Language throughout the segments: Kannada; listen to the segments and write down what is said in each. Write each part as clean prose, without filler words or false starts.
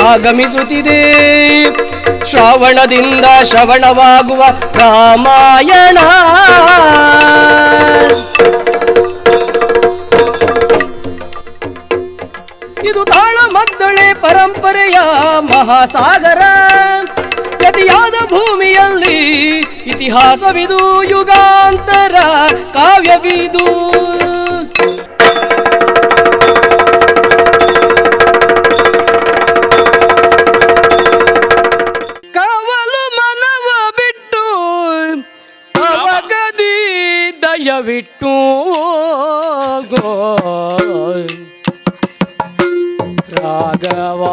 ಆಗಮಿಸುತ್ತಿದೆ ಶ್ರಾವಣದಿಂದ ಶ್ರವಣವಾಗುವ ರಾಮಾಯಣ. ಇದು ತಾಳಮದ್ದಳೆ ಪರಂಪರೆಯ ಮಹಾಸಾಗರ. ಗತಿಯಾದ ಭೂಮಿಯಲ್ಲಿ ಇತಿಹಾಸವಿದು, ಯುಗಾಂತರ ಕಾವ್ಯವಿದು. ದಯವಿಟ್ಟು ರಾಘವ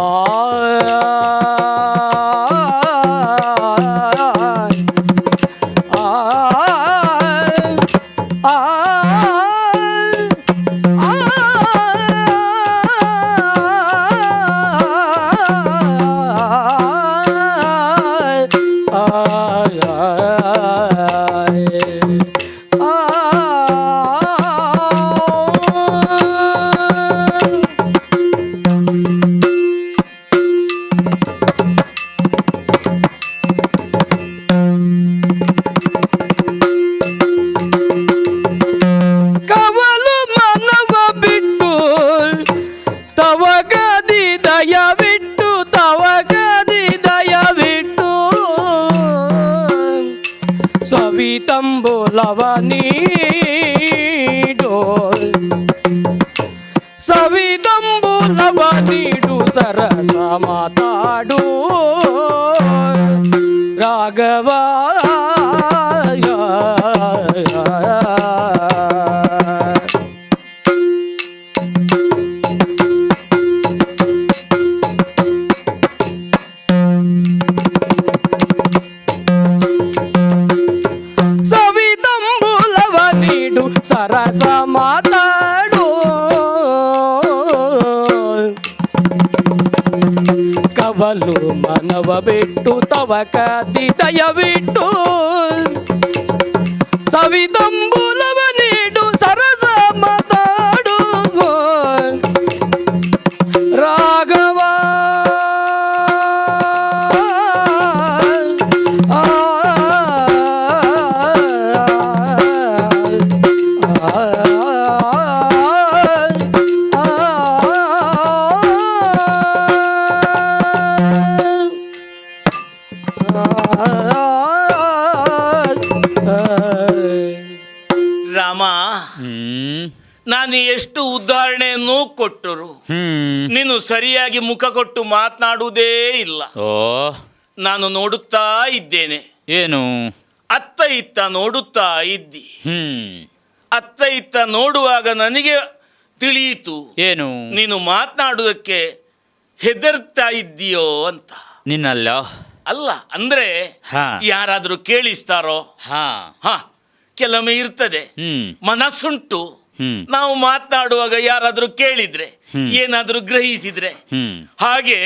ಸವಿತಂಬುಲವ ನೀಡು, ಸವಿತಂಬುಲವ ನೀಡು, ಸರಸ ಮಾತಾಡು ರಾಘವ. ಸರಸ ಮಾತಾಡು ಕವಲು ಮನವ ಬಿಟ್ಟು ತವಕ ದಯವಿಟ್ಟು ಸವಿತಂಬುಲವ ನೀಡು, ಸರಸ ಮಾತಾಡು ರಾಘವ. ರಾಮ, ನಾನು ಎಷ್ಟು ಉದಾಹರಣೆಯನ್ನು ಕೊಟ್ಟರು ನೀನು ಸರಿಯಾಗಿ ಮುಖ ಕೊಟ್ಟು ಮಾತನಾಡುವುದೇ ಇಲ್ಲ. ನಾನು ನೋಡುತ್ತಾ ಇದ್ದೇನೆ. ಏನು? ಅತ್ತ ಇತ್ತ ನೋಡುತ್ತಾ ಇದ್ದಿ. ಅತ್ತ ಇತ್ತ ನೋಡುವಾಗ ನನಗೆ ತಿಳಿಯಿತು ಏನು, ನೀನು ಮಾತನಾಡುವುದಕ್ಕೆ ಹೆದರ್ತಾ ಇದ್ದೀಯೋ ಅಂತ. ನಿನ್ನಲ್ಲ ಅಲ್ಲ ಅಂದ್ರೆ ಯಾರಾದ್ರೂ ಕೇಳಿಸ್ತಾರೋ? ಕೆಲವೊಮ್ಮೆ ಇರ್ತದೆ, ಮನಸ್ಸುಂಟು, ನಾವು ಮಾತನಾಡುವಾಗ ಯಾರಾದ್ರೂ ಕೇಳಿದ್ರೆ, ಏನಾದ್ರೂ ಗ್ರಹಿಸಿದ್ರೆ. ಹಾಗೆ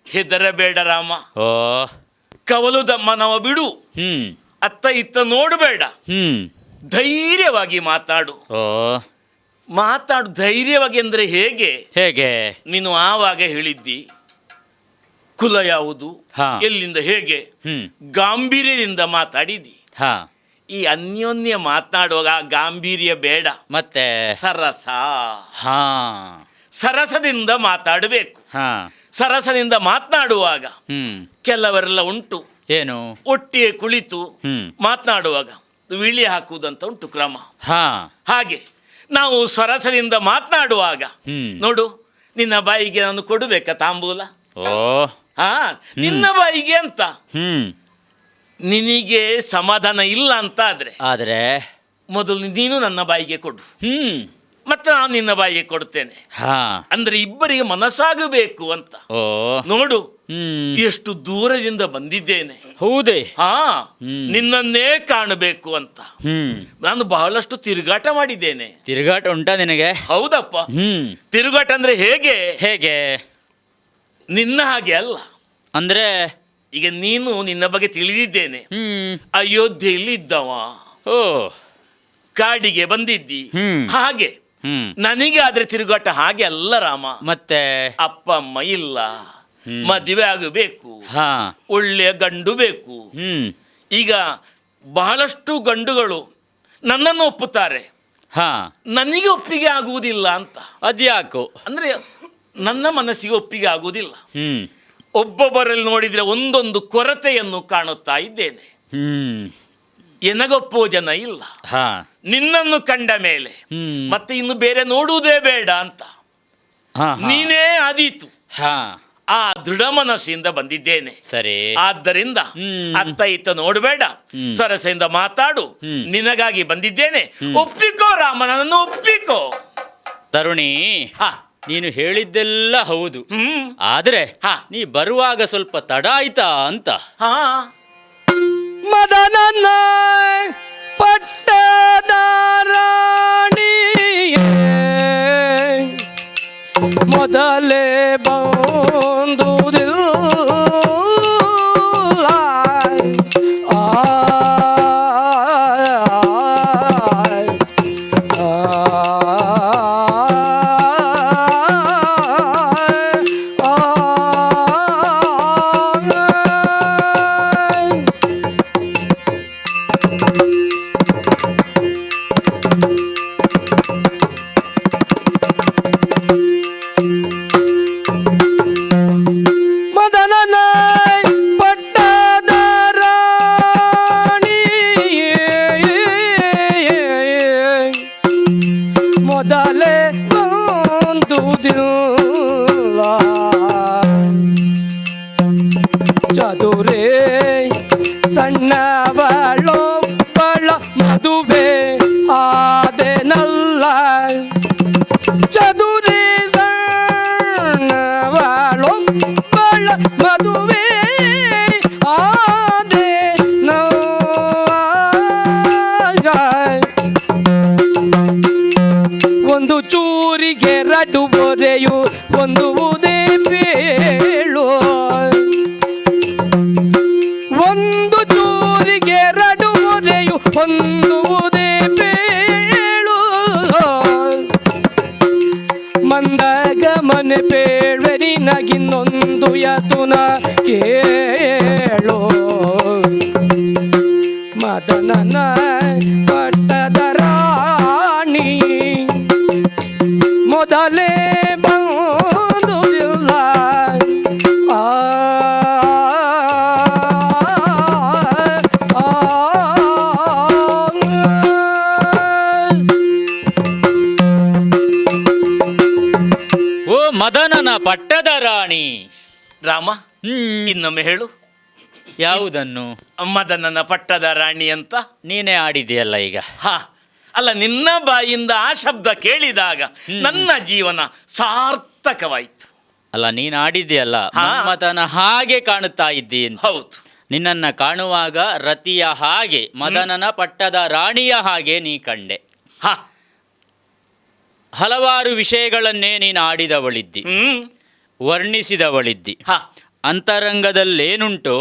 ಹೆದರಬೇಡ ರಾಮ. ಕವಲುದ ಮನವ ಬಿಡು, ಅತ್ತ ಇತ್ತ ನೋಡಬೇಡ, ಧೈರ್ಯವಾಗಿ ಮಾತಾಡು. ಮಾತಾಡು ಧೈರ್ಯವಾಗಿ ಅಂದ್ರೆ ಹೇಗೆ? ಹೇಗೆ? ನೀನು ಆವಾಗ ಹೇಳಿದ್ದಿ ಕುಲ ಯಾವುದು, ಎಲ್ಲಿಂದ, ಹೇಗೆ ಗಾಂಭೀರ್ಯದಿಂದ ಮಾತಾಡಿದಿ. ಈ ಅನ್ಯೋನ್ಯ ಮಾತನಾಡುವಾಗ ಗಾಂಭೀರ್ಯ ಬೇಡ, ಮತ್ತೆ ಸರಸ. ಸರಸದಿಂದ ಮಾತಾಡಬೇಕು. ಸರಸದಿಂದ ಮಾತನಾಡುವಾಗ ಕೆಲವರೆಲ್ಲ ಉಂಟು, ಏನು ಒಟ್ಟಿಗೆ ಕುಳಿತು ಮಾತನಾಡುವಾಗ ವಿಳಿ ಹಾಕುವುದಂತ ಉಂಟು ಕ್ರಮ. ಹಾಗೆ ನಾವು ಸರಸದಿಂದ ಮಾತನಾಡುವಾಗ ನೋಡು, ನಿನ್ನ ಬಾಯಿಗೆ ನಾನು ಕೊಡಬೇಕಾ ತಾಂಬೂಲ? ನಿನ್ನ ಬಾಯಿಗೆ ಅಂತ. ನಿನಗೆ ಸಮಾಧಾನ ಇಲ್ಲ ಅಂತ ಆದ್ರೆ ಆದ್ರೆ ಮೊದಲು ನೀನು ನನ್ನ ಬಾಯಿಗೆ ಕೊಡು, ಮತ್ತೆ ನಾನು ನಿನ್ನ ಬಾಯಿಗೆ ಕೊಡ್ತೇನೆ. ಹಾ ಅಂದ್ರೆ ಇಬ್ಬರಿಗೆ ಮನಸ್ಸಾಗಬೇಕು ಅಂತ. ಓ ನೋಡು ಹ್ಮ್ ಎಷ್ಟು ದೂರದಿಂದ ಬಂದಿದ್ದೇನೆ. ಹೌದೇ ಹಾ ನಿನ್ನನ್ನೇ ಕಾಣಬೇಕು ಅಂತ. ನಾನು ಬಹಳಷ್ಟು ತಿರುಗಾಟ ಮಾಡಿದ್ದೇನೆ. ತಿರುಗಾಟ ಉಂಟಾ ನಿನಗೆ? ಹೌದಪ್ಪ. ತಿರುಗಾಟ ಅಂದ್ರೆ ಹೇಗೆ ಹೇಗೆ? ನಿನ್ನ ಹಾಗೆ ಅಲ್ಲ. ಅಂದ್ರೆ ಈಗ ನೀನು ನಿನ್ನ ಬಗ್ಗೆ ತಿಳಿದಿದ್ದೇನೆ. ಅಯೋಧ್ಯೆಯಲ್ಲಿ ಇದ್ದವ, ಓ ಕಾಡಿಗೆ ಬಂದಿದ್ದಿ, ಹಾಗೆ ನನಗೆ ಆದ್ರೆ ತಿರುಗಾಟ ಹಾಗೆ ಅಲ್ಲ ರಾಮ. ಮತ್ತೆ ಅಪ್ಪ ಅಮ್ಮ ಇಲ್ಲ, ಮದುವೆ ಆಗಬೇಕು, ಹಾ ಒಳ್ಳೆಯ ಗಂಡು ಬೇಕು. ಈಗ ಬಹಳಷ್ಟು ಗಂಡುಗಳು ನನ್ನನ್ನು ಒಪ್ಪುತ್ತಾರೆ, ಹಾ ನನಗೆ ಒಪ್ಪಿಗೆ ಆಗುವುದಿಲ್ಲ ಅಂತ. ಅದ್ಯಾಕೋ? ಅಂದ್ರೆ ನನ್ನ ಮನಸ್ಸಿಗೆ ಒಪ್ಪಿಗೆ ಆಗುವುದಿಲ್ಲ. ಒಬ್ಬೊಬ್ಬರಲ್ಲಿ ನೋಡಿದ್ರೆ ಒಂದೊಂದು ಕೊರತೆಯನ್ನು ಕಾಣುತ್ತಾ ಇದ್ದೇನೆ. ಎನಗೊಪ್ಪುವ ಜನ ಇಲ್ಲ. ನಿನ್ನನ್ನು ಕಂಡ ಮೇಲೆ ಮತ್ತೆ ಇನ್ನು ಬೇರೆ ನೋಡುವುದೇ ಬೇಡ ಅಂತ ನೀನೇ ಆದೀತು. ಆ ದೃಢ ಮನಸ್ಸಿಂದ ಬಂದಿದ್ದೇನೆ. ಸರಿ, ಆದ್ದರಿಂದ ಅತ್ತ ಇತ್ತ ನೋಡಬೇಡ, ಸರಸೆಯಿಂದ ಮಾತಾಡು. ನಿನಗಾಗಿ ಬಂದಿದ್ದೇನೆ. ಒಪ್ಪಿಕೋ ರಾಮ, ನನ್ನನ್ನು ಒಪ್ಪಿಕೋ. ತರುಣಿ, ನೀನು ಹೇಳಿದ್ದೆಲ್ಲ ಹೌದು, ಆದ್ರೆ ನೀ ಬರುವಾಗ ಸ್ವಲ್ಪ ತಡ ಆಯ್ತಾ ಅಂತ. ಮದನನ್ನ ಪಟ್ಟದ ರಾಣಿಯೇ ಮೊದಲೇ ಬಂದುದಿಲ್ಲ. ಮೊದಲೇ ಬಂದುದಿಲ್ಲ. ಚದುರೇ ಸಣ್ಣವಳೊಬ್ಬಳ ಮದುವೆ ಆದೆನಲ್ಲ. ಚದುರೇ ಸಣ್ಣವಳೊಬ್ಬಳ ಮದುವೆ ಆದೆನಲ್ಲ. ಒಂದು ಚೂರಿಗೆ ರಡು ಬೊರೆಯು ಒಂದು ಉದೇ ಬೇಳು. ಒಂದು ಚೂರಿಗೆ ರಡು ಬೊರೆಯು ಒಂದು ಉದೇ ಬೇಳು. ಮಂದಗ ಮನೆ ಬೇಳ್ವೆರಿ ನಗಿನ್ನೊಂದು ಯತುನ ಕೇಳು. ಮದನನ ಪಟ್ಟದ ರಾಣಿ ಮೊದಲೇ ಬಂದುದಿಲ್ಲ. ಓ ಮದನನ ಪಟ್ಟದ ರಾಣಿ. ರಾಮ, ಇನ್ನೊಮ್ಮೆ ಹೇಳು. ಯಾವುದನ್ನು? ಮದನನ ಪಟ್ಟದ ರಾಣಿ ಅಂತ ನೀನೇ ಆಡಿದೆಯಲ್ಲ ಈಗ. ಅಲ್ಲ, ನಿನ್ನ ಬಾಯಿಂದ ಆ ಶಬ್ದ ಕೇಳಿದಾಗ ನನ್ನ ಜೀವನ ಸಾರ್ಥಕವಾಯಿತು. ಅಲ್ಲ, ನೀನು ಆಡಿದೆಯಲ್ಲ, ಮದನ ಹಾಗೆ ಕಾಣುತ್ತಾ ಇದ್ದಿ ಅಂತ. ಹೌದು, ನಿನ್ನನ್ನ ಕಾಣುವಾಗ ರತಿಯ ಹಾಗೆ, ಮದನನ ಪಟ್ಟದ ರಾಣಿಯ ಹಾಗೆ ನೀ ಕಂಡೆ. ಹಲವಾರು ವಿಷಯಗಳನ್ನೇ ನೀನು ಆಡಿದವಳಿದ್ದಿ, ವರ್ಣಿಸಿದವಳಿದ್ದಿ. ಅಂತರಂಗದಲ್ಲೇನುಂಟು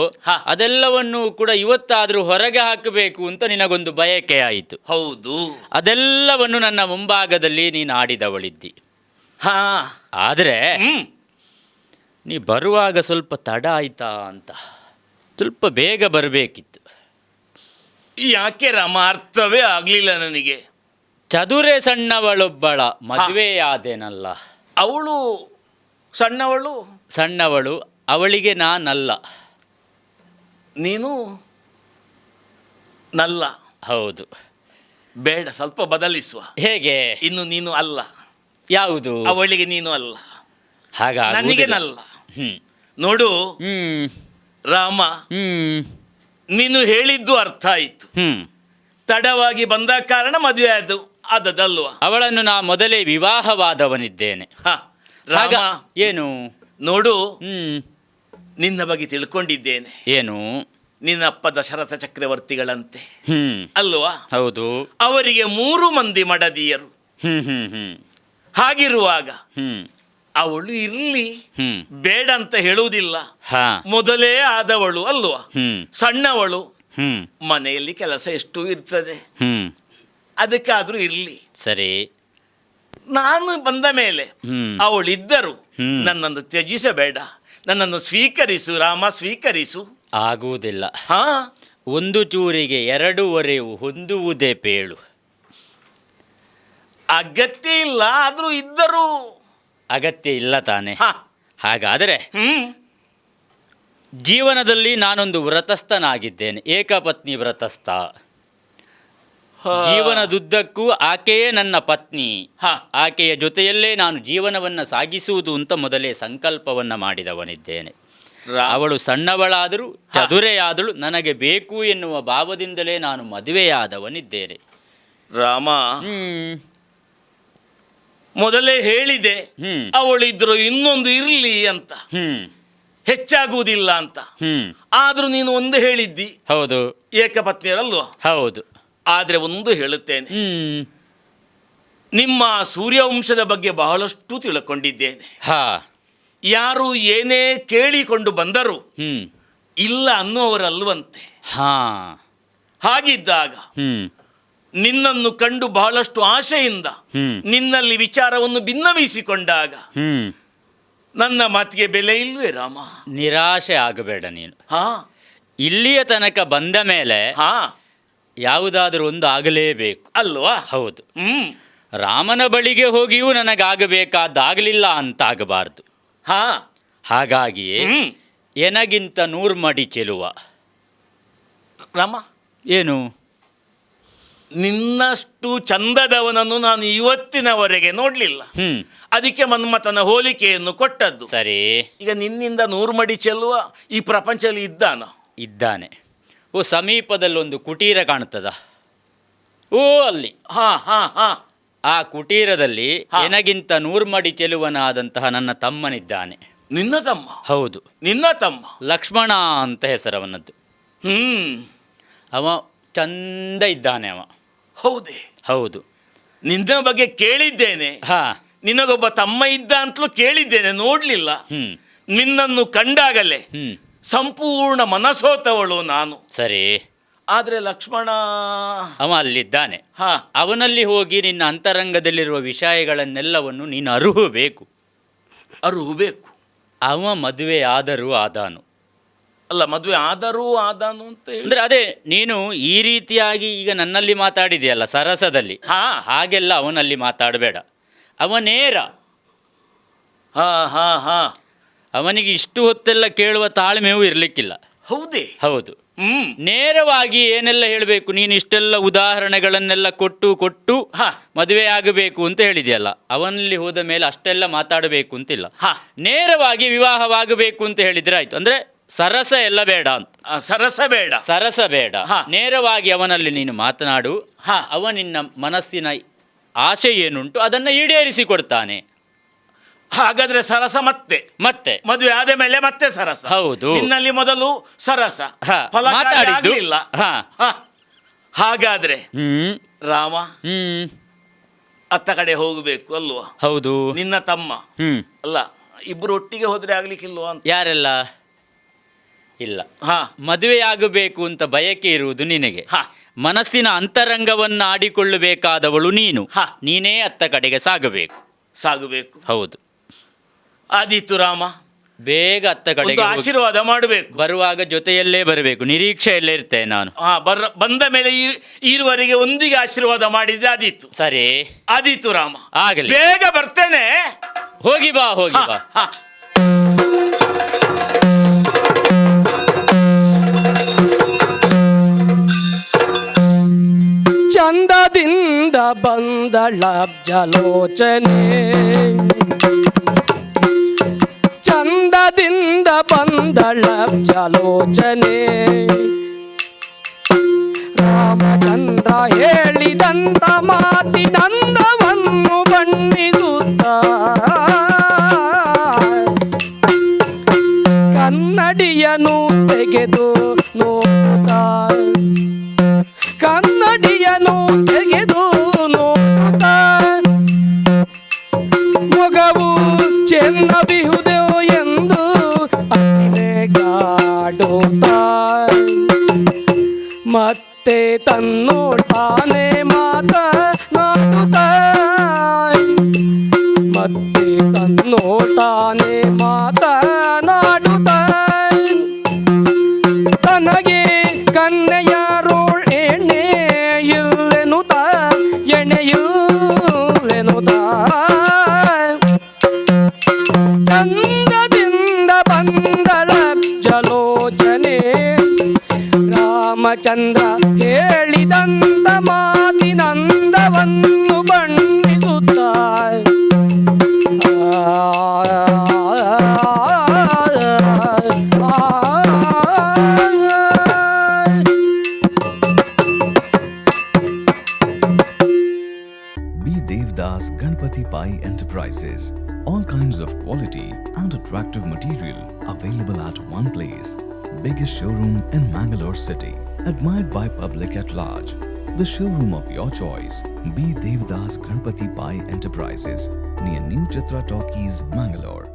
ಅದೆಲ್ಲವನ್ನೂ ಕೂಡ ಇವತ್ತಾದ್ರೂ ಹೊರಗೆ ಹಾಕಬೇಕು ಅಂತ ನಿನಗೊಂದು ಬಯಕೆ ಆಯಿತು. ಹೌದು, ಅದೆಲ್ಲವನ್ನು ನನ್ನ ಮುಂಭಾಗದಲ್ಲಿ ನೀನು ಆಡಿದವಳಿದ್ದಿ. ಆದರೆ ನೀ ಬರುವಾಗ ಸ್ವಲ್ಪ ತಡ ಆಯ್ತಾ ಅಂತ. ಸ್ವಲ್ಪ ಬೇಗ ಬರಬೇಕಿತ್ತು. ಯಾಕೆ ರಾಮ? ಅರ್ಥವೇ ಆಗ್ಲಿಲ್ಲ ನನಗೆ. ಚದುರೆ ಸಣ್ಣವಳೊಬ್ಬಳ ಮದುವೆಯಾದೇನಲ್ಲ. ಅವಳು ಸಣ್ಣವಳು? ಸಣ್ಣವಳು, ಅವಳಿಗೆ ನಾನಲ್ಲ. ನೀನು ನಲ್ಲ? ಹೌದು. ಬೇಡ, ಸ್ವಲ್ಪ ಬದಲಿಸುವ. ಹೇಗೆ? ಇನ್ನು ನೀನು ಅಲ್ಲ. ಯಾವುದು? ಅವಳಿಗೆ ನೀನು ಅಲ್ಲ, ಹಾಗಾಗಿ ನನಗೆ ನಲ್ಲ. ನೋಡು ರಾಮ, ನೀನು ಹೇಳಿದ್ದು ಅರ್ಥ ಆಯಿತು. ತಡವಾಗಿ ಬಂದ ಕಾರಣ ಮದುವೆ ಆಯ್ತು, ಆದದಲ್ವಾ? ಅವಳನ್ನು ನಾ ಮೊದಲೇ ವಿವಾಹವಾದವನಿದ್ದೇನೆ. ಹ, ಆಗ ರಾಮ ಏನು? ನೋಡು, ಹ್ಮ್. ನಿನ್ನ ಬಗ್ಗೆ ತಿಳ್ಕೊಂಡಿದ್ದೇನೆ. ಏನು? ನಿನ್ನಪ್ಪ ದಶರಥ ಚಕ್ರವರ್ತಿಗಳಂತೆ ಹ್ಮ್. ಅಲ್ವಾ? ಹೌದು. ಅವರಿಗೆ 3 ಮಂದಿ ಮಡದಿಯರು. ಹ್ಮ್ ಹ್ಮ್ ಹ್ಮ್ ಹಾಗಿರುವಾಗ ಹ್ಮ್ ಅವಳು ಇರ್ಲಿ, ಹ್ಮ್ ಬೇಡ ಅಂತ ಹೇಳುವುದಿಲ್ಲ. ಹಾ. ಮೊದಲೇ ಆದವಳು ಅಲ್ವಾ, ಹ್ಮ್ ಸಣ್ಣವಳು, ಹ್ಮ್ ಮನೆಯಲ್ಲಿ ಕೆಲಸ ಎಷ್ಟು ಇರ್ತದೆ, ಹ್ಮ್ ಅದಕ್ಕಾದ್ರೂ ಇರ್ಲಿ. ಸರಿ. ನಾನು ಬಂದ ಮೇಲೆ ಹ್ಮ್. ಅವಳಿದ್ದರು ಹ್ಮ್. ನನ್ನನ್ನು ತ್ಯಜಿಸಬೇಡ, ನನ್ನನ್ನು ಸ್ವೀಕರಿಸು ರಾಮ, ಸ್ವೀಕರಿಸು. ಆಗುವುದಿಲ್ಲ. ಹಾ, ಒಂದು ಚೂರಿಗೆ 2 ಒರೆಯು ಹೊಂದುವುದೇ ಪೇಳು. ಅಗತ್ಯ ಇಲ್ಲ, ಆದ್ರೂ ಇದ್ದರು ಅಗತ್ಯ ಇಲ್ಲ ತಾನೆ. ಹಾ. ಹಾಗಾದರೆ ಹ್ಮ್. ಜೀವನದಲ್ಲಿ ನಾನೊಂದು ವ್ರತಸ್ಥನಾಗಿದ್ದೇನೆ, ಏಕಪತ್ನಿ ವ್ರತಸ್ಥ. ಹಾ. ಜೀವನದುದ್ದಕ್ಕೂ ಆಕೆಯೇ ನನ್ನ ಪತ್ನಿ. ಹಾ. ಆಕೆಯ ಜೊತೆಯಲ್ಲೇ ನಾನು ಜೀವನವನ್ನು ಸಾಗಿಸುವುದು ಅಂತ ಮೊದಲೇ ಸಂಕಲ್ಪವನ್ನು ಮಾಡಿದವನಿದ್ದೇನೆ. ಅವಳು ಸಣ್ಣವಳಾದರೂ ಚದುರೆಯಾದಳು, ನನಗೆ ಬೇಕು ಎನ್ನುವ ಭಾವದಿಂದಲೇ ನಾನು ಮದುವೆಯಾದವನಿದ್ದೇನೆ. ರಾಮ, ಹ್ಮ್ ಮೊದಲೇ ಹೇಳಿದೆ ಹ್ಮ್ ಅವಳಿದ್ರು ಇನ್ನೊಂದು ಇರ್ಲಿ ಅಂತ, ಹ್ಮ್ ಹೆಚ್ಚಾಗುವುದಿಲ್ಲ ಅಂತ. ಹ್ಮ್ ಆದ್ರೂ ನೀನು ಒಂದು ಹೇಳಿದ್ದಿ, ಹೌದು ಏಕಪತ್ನಿಯರಲ್ವಾ? ಹೌದು. ಆದ್ರೆ ಒಂದು ಹೇಳುತ್ತೇನೆ, ಹ್ಮ್ ನಿಮ್ಮ ಸೂರ್ಯವಂಶದ ಬಗ್ಗೆ ಬಹಳಷ್ಟು ತಿಳ್ಕೊಂಡಿದ್ದೇನೆ. ಹಾ. ಯಾರು ಏನೇ ಕೇಳಿಕೊಂಡು ಬಂದರೂ ಹ್ಮ್ ಇಲ್ಲ ಅನ್ನುವರಲ್ವಂತೆ. ಹಾ. ಹಾಗಿದ್ದಾಗ ಹ್ಮ್ ನಿನ್ನನ್ನು ಕಂಡು ಬಹಳಷ್ಟು ಆಶೆಯಿಂದ ಹ್ಮ್ ನಿನ್ನಲ್ಲಿ ವಿಚಾರವನ್ನು ಭಿನ್ನವಿಸಿಕೊಂಡಾಗ ಹ್ಮ್ ನನ್ನ ಮಾತಿಗೆ ಬೆಲೆ ಇಲ್ವೇ ರಾಮ? ನಿರಾಶೆ ಆಗಬೇಡ ನೀನು. ಹಾ ಇಲ್ಲಿಯ ತನಕ ಬಂದ ಮೇಲೆ ಹಾ, ಯಾವುದಾದ್ರೂ ಒಂದು ಆಗಲೇಬೇಕು ಅಲ್ವಾ? ಹೌದು. ಹ್ಮ್. ರಾಮನ ಬಳಿಗೆ ಹೋಗಿಯೂ ನನಗಾಗಬೇಕಾದ್ದಾಗಲಿಲ್ಲ ಅಂತಾಗಬಾರ್ದು. ಹಾ. ಹಾಗಾಗಿಯೇ ಹ್ಮ್. ಎನಗಿಂತ 100 ಮಡಿ ಚೆಲುವ. ರಾಮ, ಏನು? ನಿನ್ನಷ್ಟು ಚಂದದವನನ್ನು ನಾನು ಇವತ್ತಿನವರೆಗೆ ನೋಡ್ಲಿಲ್ಲ. ಹ್ಮ್ ಅದಕ್ಕೆ ಮನ್ಮಥನ ಹೋಲಿಕೆಯನ್ನು ಕೊಟ್ಟದ್ದು. ಸರಿ. ಈಗ ನಿನ್ನಿಂದ 100 ಮಡಿ ಚೆಲ್ಲುವ ಈ ಪ್ರಪಂಚದಲ್ಲಿ ಇದ್ದಾನ? ಇದ್ದಾನೆ. ಓ, ಸಮೀಪದಲ್ಲೊಂದು ಕುಟೀರ ಕಾಣುತ್ತದ. ಓ, ಅಲ್ಲಿ. ಹಾ ಹಾ ಹಾ. ಆ ಕುಟೀರದಲ್ಲಿ ಹಾ. ಎನಗಿಂತ 100 ಮಡಿ ಚೆಲುವನಾದಂತಹ ನನ್ನ ತಮ್ಮನಿದ್ದಾನೆ. ನಿನ್ನ ತಮ್ಮ? ಹೌದು, ನಿನ್ನ ತಮ್ಮ ಲಕ್ಷ್ಮಣ ಅಂತ ಹೆಸರವನದ್ದು. ಹ್ಮ್. ಅವ ಚಂದ ಇದ್ದಾನೆ ಅವ. ಹೌದೇ? ಹೌದು. ನಿನ್ನ ಬಗ್ಗೆ ಕೇಳಿದ್ದೇನೆ. ಹಾ. ನಿನಗೊಬ್ಬ ತಮ್ಮ ಇದ್ದ ಅಂತಲೂ ಕೇಳಿದ್ದೇನೆ, ನೋಡ್ಲಿಲ್ಲ. ಹ್ಮ್ ನಿನ್ನನ್ನು ಕಂಡಾಗಲೇ ಹ್ಮ್ ಸಂಪೂರ್ಣ ಮನಸೋತವಳು ನಾನು. ಸರಿ. ಆದ್ರೆ ಲಕ್ಷ್ಮಣ ಅವ ಅಲ್ಲಿದ್ದಾನೆ. ಹಾ. ಅವನಲ್ಲಿ ಹೋಗಿ ನಿನ್ನ ಅಂತರಂಗದಲ್ಲಿರುವ ವಿಷಯಗಳನ್ನೆಲ್ಲವನ್ನು ನೀನು ಅರುಹಬೇಕು. ಅರುಹಬೇಕು. ಅವ ಮದುವೆ ಆದರೂ ಆದಾನು. ಅಲ್ಲ, ಮದುವೆ ಆದರೂ ಆದಾನು ಅಂತ ಹೇಳಿ ಅಂದ್ರೆ ಅದೇ, ನೀನು ಈ ರೀತಿಯಾಗಿ ಈಗ ನನ್ನಲ್ಲಿ ಮಾತಾಡಿದೆಯಲ್ಲ ಸರಸದಲ್ಲಿ, ಹಾ. ಹಾಗೆಲ್ಲ ಅವನಲ್ಲಿ ಮಾತಾಡಬೇಡ. ಅವ ನೇರ. ಹಾ ಹಾ ಹಾ. ಅವನಿಗೆ ಇಷ್ಟು ಹೊತ್ತೆಲ್ಲ ಕೇಳುವ ತಾಳ್ಮೆಯೂ ಇರಲಿಕ್ಕಿಲ್ಲ. ಹೌದೇ? ಹೌದು. ಹ್ಮ್. ನೇರವಾಗಿ ಏನೆಲ್ಲ ಹೇಳಬೇಕು, ನೀನು ಇಷ್ಟೆಲ್ಲ ಉದಾಹರಣೆಗಳನ್ನೆಲ್ಲ ಕೊಟ್ಟು ಹಾ. ಮದುವೆ ಆಗಬೇಕು ಅಂತ ಹೇಳಿದೆಯಲ್ಲ, ಅವನಲ್ಲಿ ಹೋದ ಮೇಲೆ ಅಷ್ಟೆಲ್ಲ ಮಾತಾಡಬೇಕು ಅಂತಿಲ್ಲ. ಹಾ. ನೇರವಾಗಿ ವಿವಾಹವಾಗಬೇಕು ಅಂತ ಹೇಳಿದ್ರೆ ಆಯ್ತು. ಅಂದ್ರೆ ಸರಸ ಎಲ್ಲ ಬೇಡ ಅಂತ. ಸರಸ ಬೇಡ. ಸರಸ ಬೇಡ. ಹಾ. ನೇರವಾಗಿ ಅವನಲ್ಲಿ ನೀನು ಮಾತನಾಡು. ಹಾ. ಅವ ನಿನ್ನ ಮನಸ್ಸಿನ ಆಶೆ ಏನುಂಟು ಅದನ್ನು ಈಡೇರಿಸಿ ಕೊಡ್ತಾನೆ. ಹಾಗಾದ್ರೆ ಸರಸ ಮತ್ತೆ ಮದುವೆ ಆದ ಮೇಲೆ ಮತ್ತೆ ಸರಸ. ಹೌದು. ನಿನ್ನಲ್ಲಿ ಮೊದಲು ಸರಸ, ಹಾ, ಫಲಕಾರಿ ಮಾತಾಡಿದ್ದು. ಆಗ್ಲಿಲ್ಲ. ಹಾ. ಹಾ. ಹಾಗಾದ್ರೆ ಹ್ಮ್ ರಾಮ ಹ್ಮ್ ಅತ್ತ ಕಡೆ ಹೋಗಬೇಕು ಅಲ್ವಾ? ಹೌದು. ನಿನ್ನ ತಮ್ಮ ಹ್ಮ್ ಅಲ್ಲ, ಇಬ್ರು ಒಟ್ಟಿಗೆ ಹೋದ್ರೆ ಆಗ್ಲಿಕ್ಕಿಲ್ವಾ ಅಂತ. ಯಾರೆಲ್ಲ? ಇಲ್ಲ. ಹಾ. ಮದುವೆಯಾಗಬೇಕು ಅಂತ ಬಯಕೆ ಇರುವುದು ನಿನಗೆ. ಹಾ. ಮನಸ್ಸಿನ ಅಂತರಂಗವನ್ನು ಆಡಿಕೊಳ್ಳಬೇಕಾದವಳು ನೀನು. ಹಾ. ನೀನೇ ಅತ್ತ ಕಡೆಗೆ ಸಾಗಬೇಕು. ಹೌದು. ಆದೀತು ರಾಮ, ಬೇಗ ಅತ್ತ ಒಂದು ಕಡೆಗೆ ಹೋಗಿ. ಆಶೀರ್ವಾದ ಮಾಡಬೇಕು. ಬರುವಾಗ ಜೊತೆಯಲ್ಲೇ ಬರಬೇಕು, ನಿರೀಕ್ಷೆಯಲ್ಲೇ ಇರ್ತೇನೆ ನಾನು. ಹಾ, ಬಂದ ಮೇಲೆ ಈರುವರೆಗೆ ಒಂದಿಗೆ ಆಶೀರ್ವಾದ ಮಾಡಿದ್ರೆ ಆದೀತು. ಸರಿ. ಆದೀತು ರಾಮ, ಆಗಲಿ. ಬೇಗ ಬರ್ತೇನೆ. ಹೋಗಿ ಬಾ. ಹಾ. ಚಂದದಿಂದ ಬಂದಳಬ್ಜಲೋಚನೆ, ಚಂದದಿಂದ ಬಂದಳಬ್ಜಲೋಚನೆ, ರಾಮಚಂದ್ರ ಹೇಳಿದಂತ ಮಾತಿನ ಕನ್ನಡಿಯನು ತೆಗೆದು ನೋಡುತ್ತಾ ಕನ್ನಡಿಯನು ತೆಗೆದು ನೋಡುತ್ತಾ ಮೊಗವು ಚೆನ್ನಬಿಹುದು ಎಂದು ಅಲೆಗಾಡುತ್ತಾ ಮತ್ತೆ ತನ್ನೋಟಾನೆ ಮಾತನಾಡುತ್ತಾ ಮತ್ತೆ ತನ್ನೋಟಾನೆ ಮಾತನಾಡುತ್ತಾ ತನಗೆ ಕನ್ನೆಯಾರೋಳ್ ಎಣ್ಣೆಯಿಲ್ಲೆನುತ ಎಣ್ಣೆಯಿಲ್ಲೆನುತ ಚಂದದಿಂದ ಬಂದಳ ಜಲೋಚನೆ ರಾಮಚಂದ್ರ ಹೇಳಿದಂತ ಮಾತಿನಂದವನ್ನು ಬಣ್ಣಿಸುತ್ತ B. Devdas Ganpati Pai Enterprises. All kinds of quality and attractive material available at one place. Biggest showroom in Mangalore city. Admired by public at large. The showroom of your choice. B. Devdas Ganpati Pai Enterprises. Near New Chitra Talkies, Mangalore.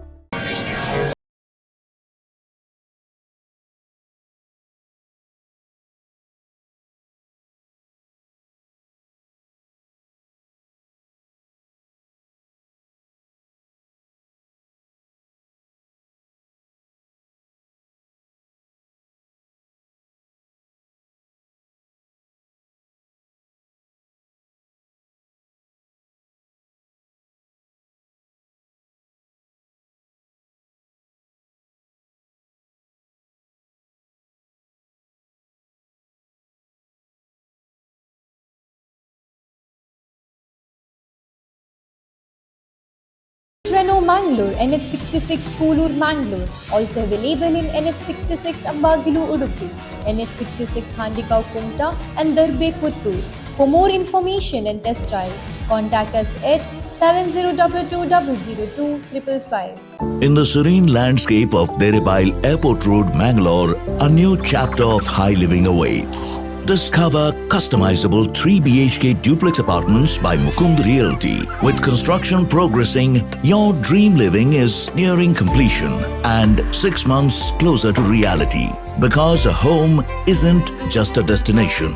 Renault Mangalore, NH66 Koolur Mangalore, also available in NH66 Ambagilu Udupi, NH66 Handikau Kumta and Darbe Puttur. For more information and test drive, contact us at 7022002555. In the serene landscape of Deribail Airport Road, Mangalore, a new chapter of high living awaits. Discover customizable 3 BHK duplex apartments by Mukund Realty. With construction progressing, your dream living is nearing completion and 6 months closer to reality. Because a home isn't just a destination.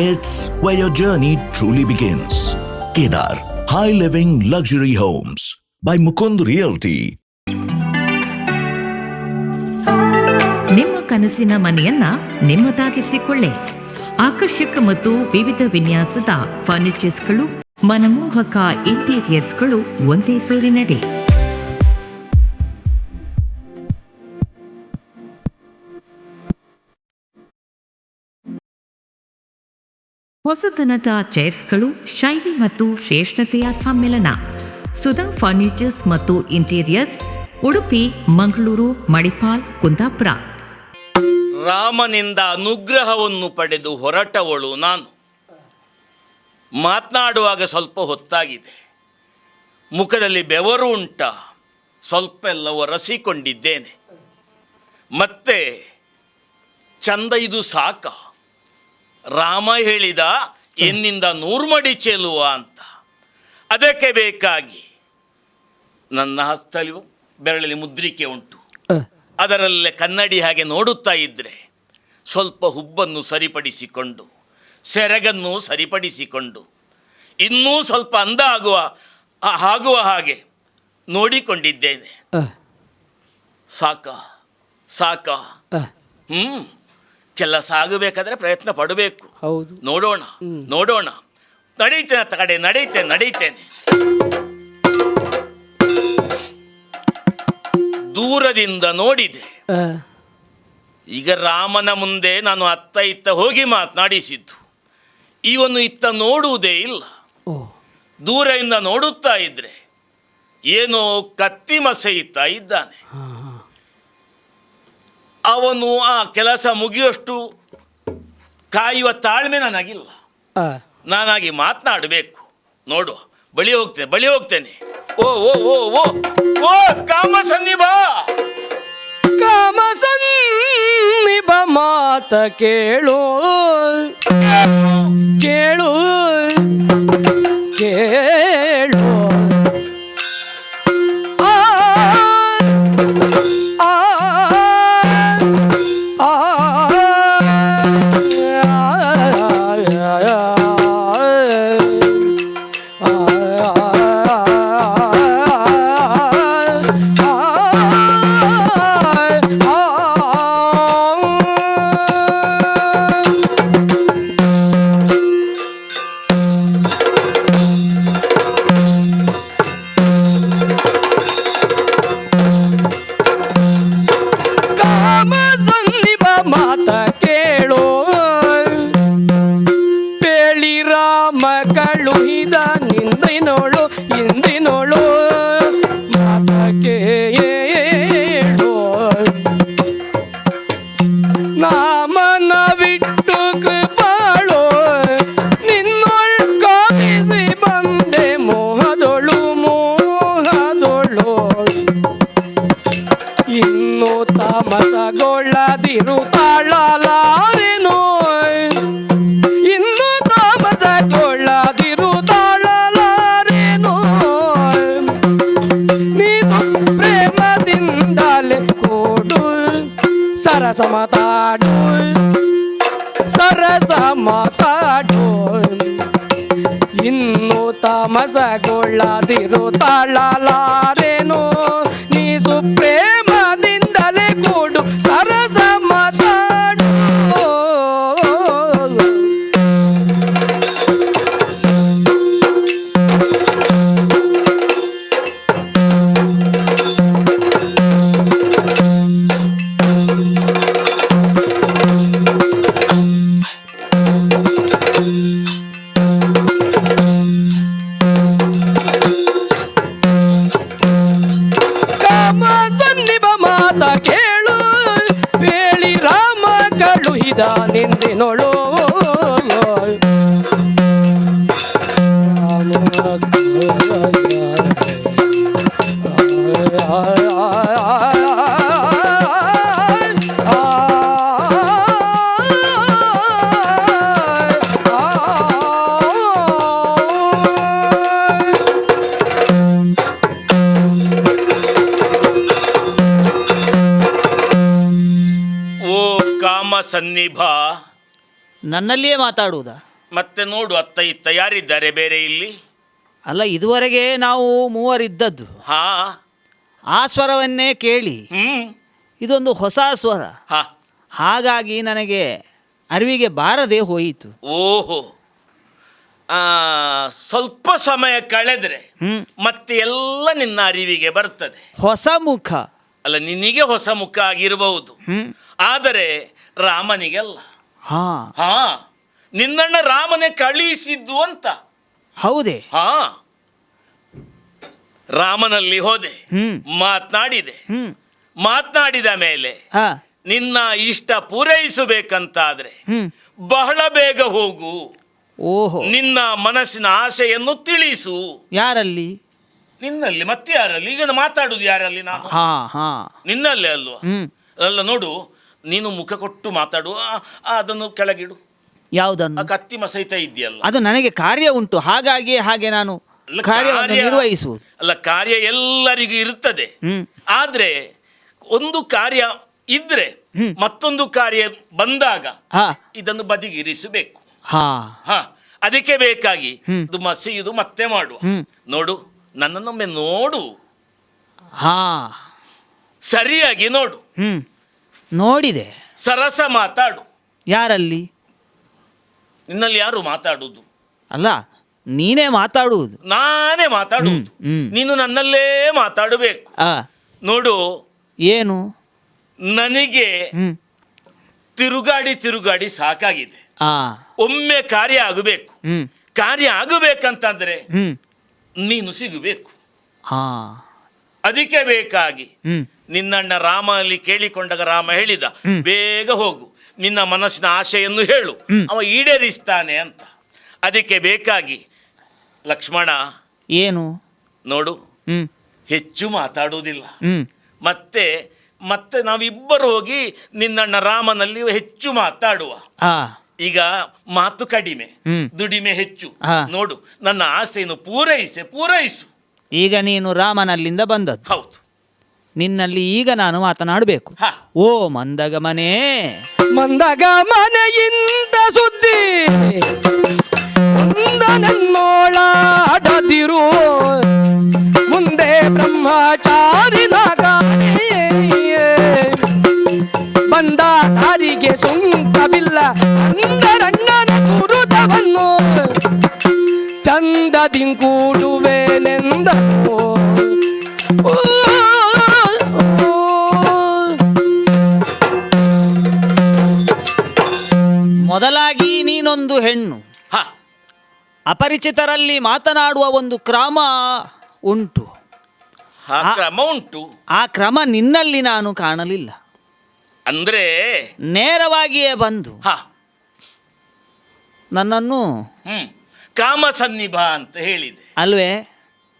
It's where your journey truly begins. Kedar, High Living Luxury Homes by Mukund Realty. ನಿಮ್ಮ ಕನಸಿನ ಮನೆಯನ್ನ ನಿಮ್ಮದಾಗಿಸಿಕೊಳ್ಳಿ. ಆಕರ್ಷಕ ಮತ್ತು ವಿವಿಧ ವಿನ್ಯಾಸದ ಫರ್ನಿಚರ್ಸ್ಗಳು, ಮನಮೋಹಕ ಇಂಟೀರಿಯರ್ಸ್ಗಳು ಒಂದೇ ಸೂರಿನಡಿ. ಹೊಸತನದ ಚೇರ್ಸ್ಗಳು, ಶೈಲಿ ಮತ್ತು ಶ್ರೇಷ್ಠತೆಯ ಸಮ್ಮಿಲನ. ಸುಧಾ ಫರ್ನಿಚರ್ಸ್ ಮತ್ತು ಇಂಟೀರಿಯರ್ಸ್, ಉಡುಪಿ, ಮಂಗಳೂರು, ಮಣಿಪಾಲ್, ಕುಂದಾಪುರ. ರಾಮನಿಂದ ಅನುಗ್ರಹವನ್ನು ಪಡೆದು ಹೊರಟವಳು ನಾನು. ಮಾತನಾಡುವಾಗ ಸ್ವಲ್ಪ ಹೊತ್ತಾಗಿದೆ, ಮುಖದಲ್ಲಿ ಬೆವರು ಉಂಟ, ಸ್ವಲ್ಪ ಎಲ್ಲ ಒರೆಸಿಕೊಂಡಿದ್ದೇನೆ. ಮತ್ತೆ ಚಂದ ಇದು ಸಾಕ, ರಾಮ ಹೇಳಿದ ಎನ್ನಿಂದ 100 ಮಡಿ ಚೆಲುವ ಅಂತ. ಅದಕ್ಕೆ ಬೇಕಾಗಿ ನನ್ನ ಹಸ್ತಲಿ ಬೆರಳಲ್ಲಿ ಮುದ್ರಿಕೆ ಉಂಟು, ಅದರಲ್ಲೇ ಕನ್ನಡಿ ಹಾಗೆ ನೋಡುತ್ತಾ ಇದ್ದರೆ ಸ್ವಲ್ಪ ಹುಬ್ಬನ್ನು ಸರಿಪಡಿಸಿಕೊಂಡು, ಸೆರಗನ್ನು ಸರಿಪಡಿಸಿಕೊಂಡು, ಇನ್ನೂ ಸ್ವಲ್ಪ ಅಂದ ಆಗುವ ಹಾಗೆ ನೋಡಿಕೊಂಡಿದ್ದೇನೆ. ಸಾಕ ಸಾಕ. ಕೆಲಸ ಆಗಬೇಕಾದ್ರೆ ಪ್ರಯತ್ನ ಪಡಬೇಕು. ನೋಡೋಣ ನೋಡೋಣ. ನಡೀತೇನೆ ಕಡೆ ನಡೀತೇನೆ. ದೂರದಿಂದ ನೋಡಿದೆ. ಈಗ ರಾಮನ ಮುಂದೆ ನಾನು ಅತ್ತ ಇತ್ತ ಹೋಗಿ ಮಾತನಾಡಿಸಿದ್ದು, ಇವನು ಇತ್ತ ನೋಡುವುದೇ ಇಲ್ಲ. ದೂರದಿಂದ ನೋಡುತ್ತಾ ಇದ್ರೆ ಏನೋ ಕತ್ತಿ ಮಸೆಯುತ್ತಾ ಇದ್ದಾನೆ. ಅವನು ಆ ಕೆಲಸ ಮುಗಿಯುವಷ್ಟು ಕಾಯುವ ತಾಳ್ಮೆ ನನಗಿಲ್ಲ. ನಾನಾಗಿ ಮಾತನಾಡಬೇಕು. ನೋಡು, ಬಳಿ ಹೋಗ್ತೇನೆ. ಓ ಓ ಓ ಓ ಓ ಕಾಮಸನ್ನಿ ಬಾ, ಕಾಮಸನ್ನಿ ಮಾತ ಕೇಳು ಕೇಳು ಕೇಳು ಆ ಆ ಆ ಮಾತ ಕೇಳು ಪೇಳಿ ರಾಮ ಕಳುಹಿದ ನಿಂದಿನೋಳು ಇಂದಿನೋಳು ಮಾತ ಕೇಳು ನಾಮನ ಬಿಟ್ಟು ಕೃಪಾಳು ನಿನ್ನೊಳ್ ಕಾಮಿಸಿ ಬಂದೆ ಮೋಹದೊಳು ಮೋಹದೊಳು ಇನ್ನು ತಾಮಸಗೊಳ್ಳದಿರು ತಾಳಲಾರೆನು ಇನ್ನು ತಾಮಸಗೊಳ್ಳದಿರು ತಾಳಲಾರೆನು ನೀನು ಪ್ರೇಮದಿಂದಲೇ ಕೊಡು ಸರಸ ಮಾತಾಡು ಸರಸ ಮಾತಾಡು ಇನ್ನು ತಾಮಸಗೊಳ್ಳದಿರು ತಾಳಲಾರೆನು ನೀ ಸುಪ್ರೇಮದಿಂದಲೇ ಕೊಡು ಸರಸ ಮಾತಾಡು ಮಾತ ಕೇಳು ಪೇಳಿ ರಾಮ ಕಳುಹಿದ ನಿಂದಿನೊಳು ಸನ್ನಿಭ ನನ್ನಲ್ಲಿಯೇ ಮಾತಾಡುವುದಾ? ಮತ್ತೆ ನೋಡು, ಅತ್ತ ಇತ್ತ ಯಾರಿದ್ದಾರೆ ಬೇರೆ ಇಲ್ಲಿ? ಅಲ್ಲ, ಇದುವರೆಗೆ ನಾವು ಮೂವರಿದ್ದದ್ದು. ಹಾ, ಆ ಸ್ವರವನ್ನೇ ಕೇಳಿ ಇದೊಂದು ಹೊಸ ಸ್ವರ, ಹಾಗಾಗಿ ನನಗೆ ಅರಿವಿಗೆ ಬಾರದೆ ಹೋಯಿತು. ಓಹೋ, ಸ್ವಲ್ಪ ಸಮಯ ಕಳೆದ್ರೆ ಮತ್ತೆ ಎಲ್ಲ ನಿನ್ನ ಅರಿವಿಗೆ ಬರ್ತದೆ. ಹೊಸ ಮುಖ ಅಲ್ಲ, ನಿನಗೆ ಹೊಸ ಮುಖ ಆಗಿರಬಹುದು, ಆದರೆ ರಾಮನಿಗೆಲ್ಲ. ಹಾ, ನಿನ್ನಣ್ಣ ರಾಮನೇ ಕಳುಹಿಸಿದ್ದು ಅಂತ. ಹೌದೇ? ಹಾ, ರಾಮನಲ್ಲಿ ಹೋದೆ, ಮಾತನಾಡಿದೆ. ಮಾತನಾಡಿದ ಮೇಲೆ ನಿನ್ನ ಇಷ್ಟ ಪೂರೈಸಬೇಕಂತಾದ್ರೆ ಬಹಳ ಬೇಗ ಹೋಗು. ಓಹೋ, ನಿನ್ನ ಮನಸ್ಸಿನ ಆಸೆಯನ್ನು ತಿಳಿಸು. ಯಾರಲ್ಲಿ? ನಿನ್ನಲ್ಲಿ. ಮತ್ತೆ ಯಾರಲ್ಲಿ? ಈಗ ಮಾತಾಡುದು ಯಾರಲ್ಲಿ? ನಾನು ನಿನ್ನಲ್ಲೇ ಅಲ್ವಾ? ಅಲ್ಲ, ನೋಡು, ನೀನು ಮುಖ ಕೊಟ್ಟು ಮಾತಾಡುವ, ಅದನ್ನು ಕೆಳಗಿಡು. ಯಾವುದನ್ನು? ಕತ್ತಿ ಮಸೈತ ಇದೆಯಲ್ಲ, ಅದು ನನಗೆ ಕಾರ್ಯ ಉಂಟು, ಹಾಗಾಗಿ ಹಾಗೆ ನಾನು ಕಾರ್ಯವನ್ನು ನಿರ್ವಹಿಸುವುದು. ಅಲ್ಲ, ಕಾರ್ಯ ಎಲ್ಲರಿಗೂ ಇರುತ್ತದೆ, ಆದ್ರೆ ಒಂದು ಕಾರ್ಯ ಇದ್ರೆ ಮತ್ತೊಂದು ಕಾರ್ಯ ಬಂದಾಗ ಇದನ್ನು ಬದಿಗಿರಿಸಬೇಕು. ಅದಕ್ಕೆ ಬೇಕಾಗಿ ಇದು ಮಸೆಯುವುದು ಮತ್ತೆ ಮಾಡುವ. ನೋಡು, ನನ್ನನ್ನೊಮ್ಮೆ ನೋಡು, ಸರಿಯಾಗಿ ನೋಡು. ನೋಡಿದೆ. ಸರಸ ಮಾತಾಡು. ಯಾರಲ್ಲಿ? ನಿನ್ನಲ್ಲಿ ಯಾರು ಮಾತಾಡುವುದು? ಅಲ್ಲ, ನೀನೇ ಮಾತಾಡುವುದು. ನಾನೇ ಮಾತಾಡುವುದು. ನೀನು ನನ್ನಲ್ಲೇ ಮಾತಾಡಬೇಕು. ನೋಡು, ಏನು? ನನಗೆ ತಿರುಗಾಡಿ ತಿರುಗಾಡಿ ಸಾಕಾಗಿದೆ. ಒಮ್ಮೆ ಕಾರ್ಯ ಆಗಬೇಕು. ಕಾರ್ಯ ಆಗಬೇಕಂತಂದ್ರೆ ನೀನು ಸಿಗಬೇಕು. ಅದಕ್ಕೆ ಬೇಕಾಗಿ ನಿನ್ನಣ್ಣ ರಾಮ ಅಲ್ಲಿ ಕೇಳಿಕೊಂಡಾಗ ರಾಮ ಹೇಳಿದ, ಬೇಗ ಹೋಗು, ನಿನ್ನ ಮನಸ್ಸಿನ ಆಶೆಯನ್ನು ಹೇಳು, ಅವ ಈಡೇರಿಸ್ತಾನೆ ಅಂತ. ಅದಕ್ಕೆ ಬೇಕಾಗಿ ಲಕ್ಷ್ಮಣ, ಏನು? ನೋಡು, ಹೆಚ್ಚು ಮಾತಾಡುವುದಿಲ್ಲ, ಮತ್ತೆ ಮತ್ತೆ ನಾವಿಬ್ಬರು ಹೋಗಿ ನಿನ್ನಣ್ಣ ರಾಮನಲ್ಲಿ ಹೆಚ್ಚು ಮಾತಾಡುವ. ಆ ಈಗ ಮಾತು ಕಡಿಮೆ, ಹ್ಮ್. ದುಡಿಮೆ ಹೆಚ್ಚು. ಹಾ. ನೋಡು, ನನ್ನ ಆಸೆಯನ್ನು ಪೂರೈಸು. ಈಗ ನೀನು ರಾಮನಲ್ಲಿಂದ ಬಂದದ್ದು, ಹೌದು. ನಿನ್ನಲ್ಲಿ ಈಗ ನಾನು ಮಾತನಾಡಬೇಕು. ಹಾ. ಓ ಮಂದಗಮನೇ, ಮಂದಗ ಮನೆಯಿಂದ ಸುದ್ದಿ ನನ್ನೋಳಾಡದಿರು, ಮುಂದೆ ಬ್ರಹ್ಮಚಾರಿನಾಗ ಬಂದ ದಾರಿಗೆ ಸುಂಕವಿಲ್ಲ ಅಂದರಣ್ಣನ ಗುರುತವನ್ನು ಚಂದದಿಂಕೂಡುವೆನೆಂದನು. ಮೊದಲಾಗಿ ನೀನೊಂದು ಹೆಣ್ಣು, ಹ, ಅಪರಿಚಿತರಲ್ಲಿ ಮಾತನಾಡುವ ಒಂದು ಕ್ರಮ ಉಂಟು. ಆ ಕ್ರಮ ಉಂಟು. ಆ ಕ್ರಮ ನಿನ್ನಲ್ಲಿ ನಾನು ಕಾಣಲಿಲ್ಲ. ಅಂದ್ರೆ ನೇರವಾಗಿಯೇ ಬಂದು ಹ, ನನ್ನನ್ನು ಕಾಮ ಸನ್ನಿಭ ಅಂತ ಹೇಳಿದೆ ಅಲ್ವೇ,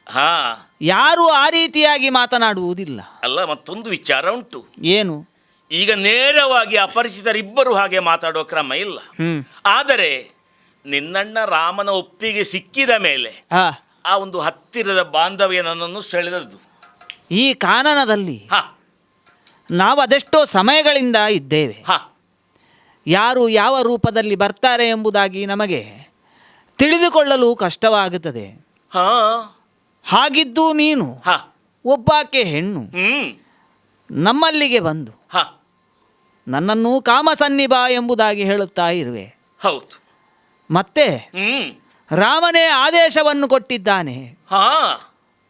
ಹಾ. ಯಾರೂ ಆ ರೀತಿಯಾಗಿ ಮಾತನಾಡುವುದಿಲ್ಲ. ಅಲ್ಲ, ಮತ್ತೊಂದು ವಿಚಾರ ಉಂಟು. ಏನು? ಈಗ ನೇರವಾಗಿ ಅಪರಿಚಿತರಿಬ್ಬರು ಹಾಗೆ ಮಾತಾಡೋ ಕ್ರಮ ಇಲ್ಲ. ಆದರೆ ನಿನ್ನಣ್ಣ ರಾಮನ ಒಪ್ಪಿಗೆ ಸಿಕ್ಕಿದ ಮೇಲೆ ಆ ಆ ಒಂದು ಹತ್ತಿರದ ಬಾಂಧವ್ಯ ನನ್ನನ್ನು ಸೆಳೆದದ್ದು. ಈ ಕಾನನದಲ್ಲಿ ಹ, ನಾವು ಅದೆಷ್ಟೋ ಸಮಯಗಳಿಂದ ಇದ್ದೇವೆ. ಹ, ಯಾರು ಯಾವ ರೂಪದಲ್ಲಿ ಬರ್ತಾರೆ ಎಂಬುದಾಗಿ ನಮಗೆ ತಿಳಿದುಕೊಳ್ಳಲು ಕಷ್ಟವಾಗುತ್ತದೆ. ಹಾ, ಹಾಗಿದ್ದು ನೀನು ಹ, ಒಬ್ಬಾಕೆ ಹೆಣ್ಣು ನಮ್ಮಲ್ಲಿಗೆ ಬಂದು ಹ, ನನ್ನನ್ನು ಕಾಮಸನ್ನಿಭ ಎಂಬುದಾಗಿ ಹೇಳುತ್ತಾ ಇರುವೆ. ಹೌದು. ಮತ್ತೆ ಹ್ಮ್, ರಾಮನೇ ಆದೇಶವನ್ನು ಕೊಟ್ಟಿದ್ದಾನೆ, ಹಾ,